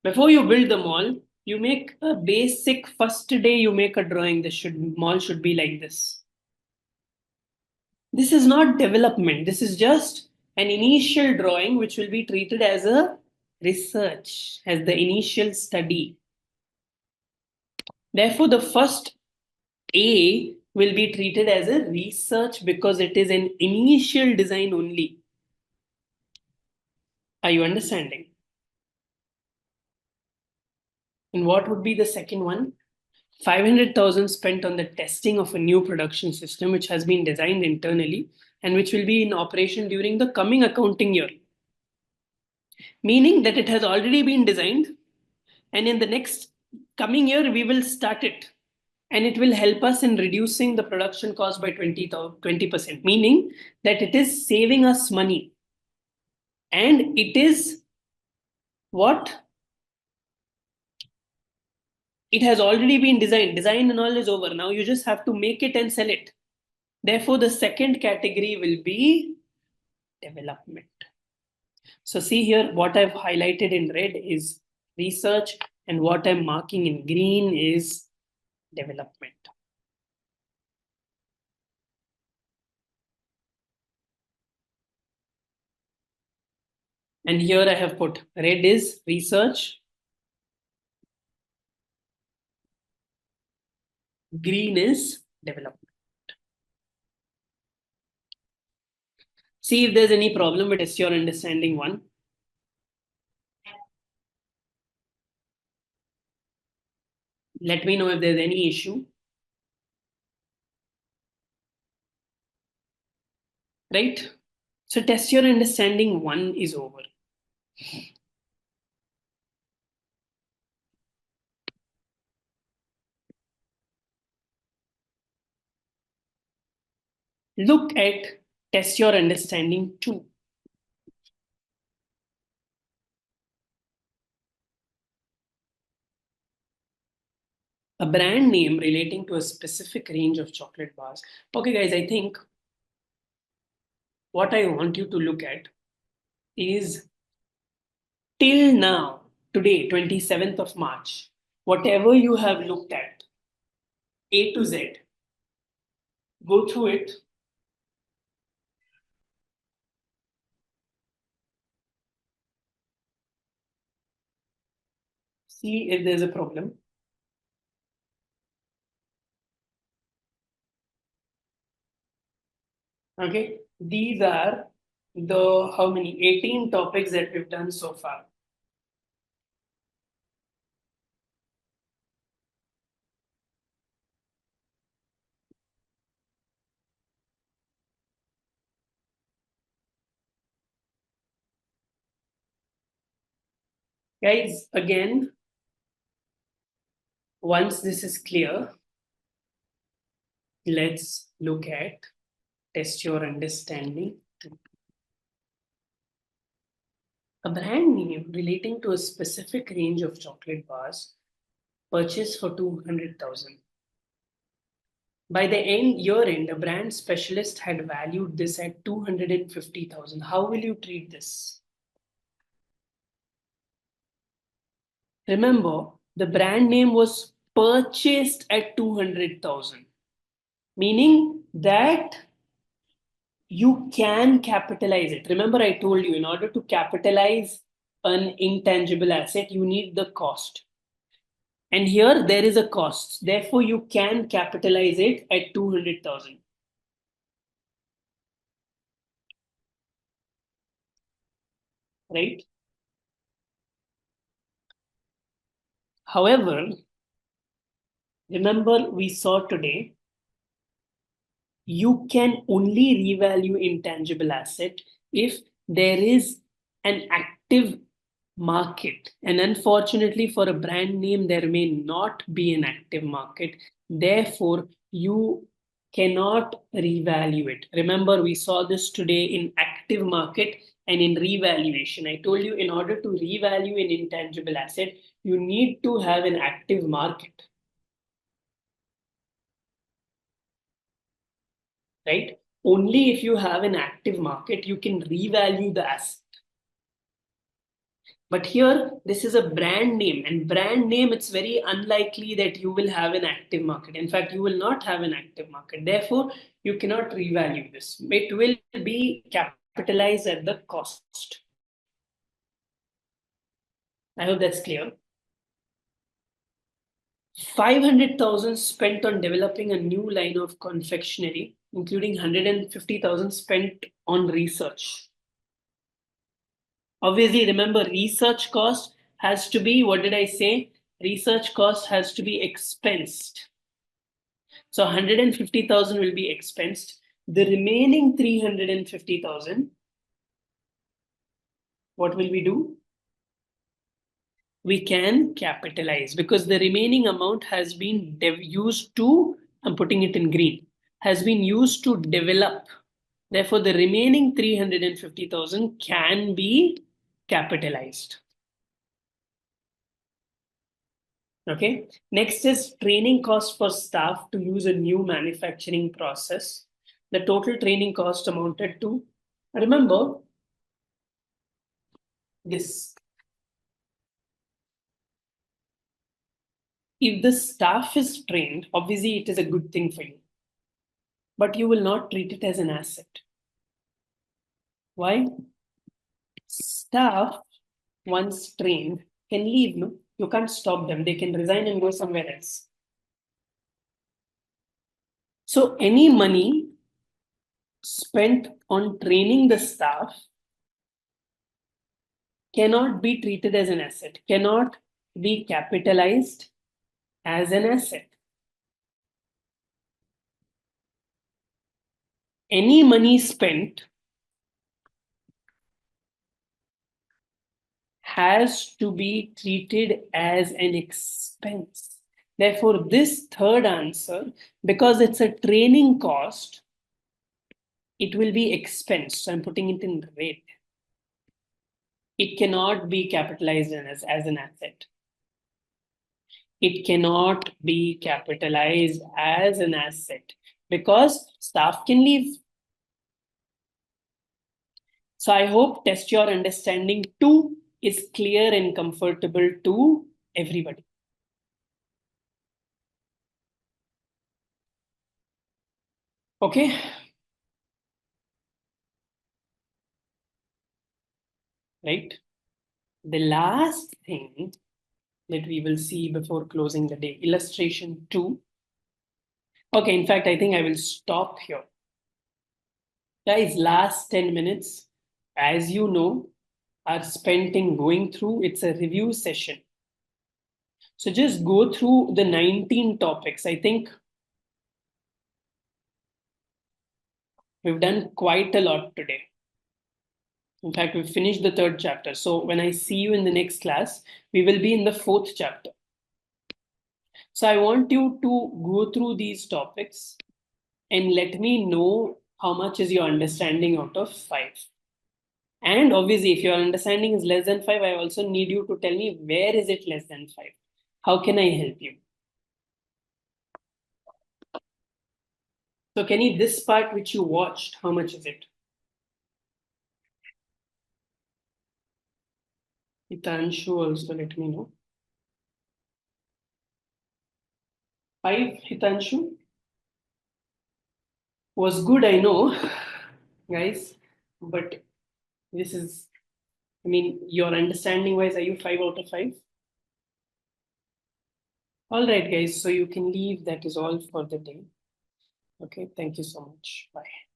Before you build the mall, you make a basic first day you make a drawing. Mall should be like this. This is not development. This is just an initial drawing which will be treated as a research, as the initial study. Therefore, the first A will be treated as a research because it is an initial design only. Are you understanding? And what would be the second one? 500,000 spent on the testing of a new production system which has been designed internally and which will be in operation during the coming accounting year. Meaning that it has already been designed and in the next coming year we will start it and it will help us in reducing the production cost by 20%, meaning that it is saving us money. And it is what? It has already been designed. Design and all is over. Now you just have to make it and sell it. Therefore, the second category will be development. So see here, what I've highlighted in red is research and what I'm marking in green is development. And here I have put red is research, green is development. See if there's any problem with your understanding one. Let me know if there's any issue. Right? So test your understanding one is over. Look at test your understanding two. A brand name relating to a specific range of chocolate bars. Okay, guys, I think what I want you to look at is till now, today, 27th of March, whatever you have looked at, A to Z, go through it. see if there's a problem. Okay, these are the how many 18 topics that we've done so far. Guys, again, once this is clear, let's look at test your understanding. A brand name relating to a specific range of chocolate bars purchased for 200,000. By the year end, a brand specialist had valued this at 250,000. How will you treat this? Remember, the brand name was purchased at 200,000, meaning that you can capitalize it. Remember, I told you in order to capitalize an intangible asset, you need the cost. And here there is a cost. Therefore, you can capitalize it at 200,000. Right? However, remember we saw today, you can only revalue intangible asset if there is an active market. And unfortunately, for a brand name, there may not be an active market. Therefore, you cannot revalue it. Remember, we saw this today in active market and in revaluation. I told you in order to revalue an intangible asset, you need to have an active market. Right? Only if you have an active market, you can revalue the asset. But here, this is a brand name, and brand name, it's very unlikely that you will have an active market. In fact, you will not have an active market. Therefore, you cannot revalue this. It will be capitalized at the cost. I hope that's clear. 500,000 spent on developing a new line of confectionery, including 150,000 spent on research. Obviously, remember, research cost has to be, what did I say? Research cost has to be expensed. So 150,000 will be expensed. The remaining 350,000, what will we do? We can capitalize because the remaining amount has been used to, I'm putting it in green, has been used to develop. Therefore, the remaining 350,000 can be capitalized. Okay. Next is training cost for staff to use a new manufacturing process. The total training cost amounted to, remember, this. If the staff is trained, obviously it is a good thing for you, but you will not treat it as an asset. Why? Staff, once trained, can leave. No, you can't stop them. They can resign and go somewhere else. So any money spent on training the staff cannot be treated as an asset, cannot be capitalized as an asset. Any money spent has to be treated as an expense. Therefore, this third answer, because it's a training cost, it will be expensed. So I'm putting it in red. It cannot be capitalized as an asset. It cannot be capitalized as an asset because staff can leave. So I hope test your understanding 2 is clear and comfortable to everybody. Okay. Right. The last thing that we will see before closing the day. Illustration 2. Okay, in fact, I think I will stop here. Guys, last 10 minutes, as you know, are spent in going through, it's a review session. So just go through the 19 topics. I think we've done quite a lot today. In fact, we've finished the 3rd chapter. So when I see you in the next class, we will be in the 4th chapter. So I want you to go through these topics and let me know how much is your understanding out of 5. And obviously, if your understanding is less than 5, I also need you to tell me where is it less than 5? How can I help you? So Kenny, this part which you watched, how much is it? Hitanshu also let me know. 5, Hitanshu? Was good, I know, guys, but this is, I mean, your understanding wise, are you 5 out of 5? All right, guys, so you can leave. That is all for the day. Okay, thank you so much. Bye.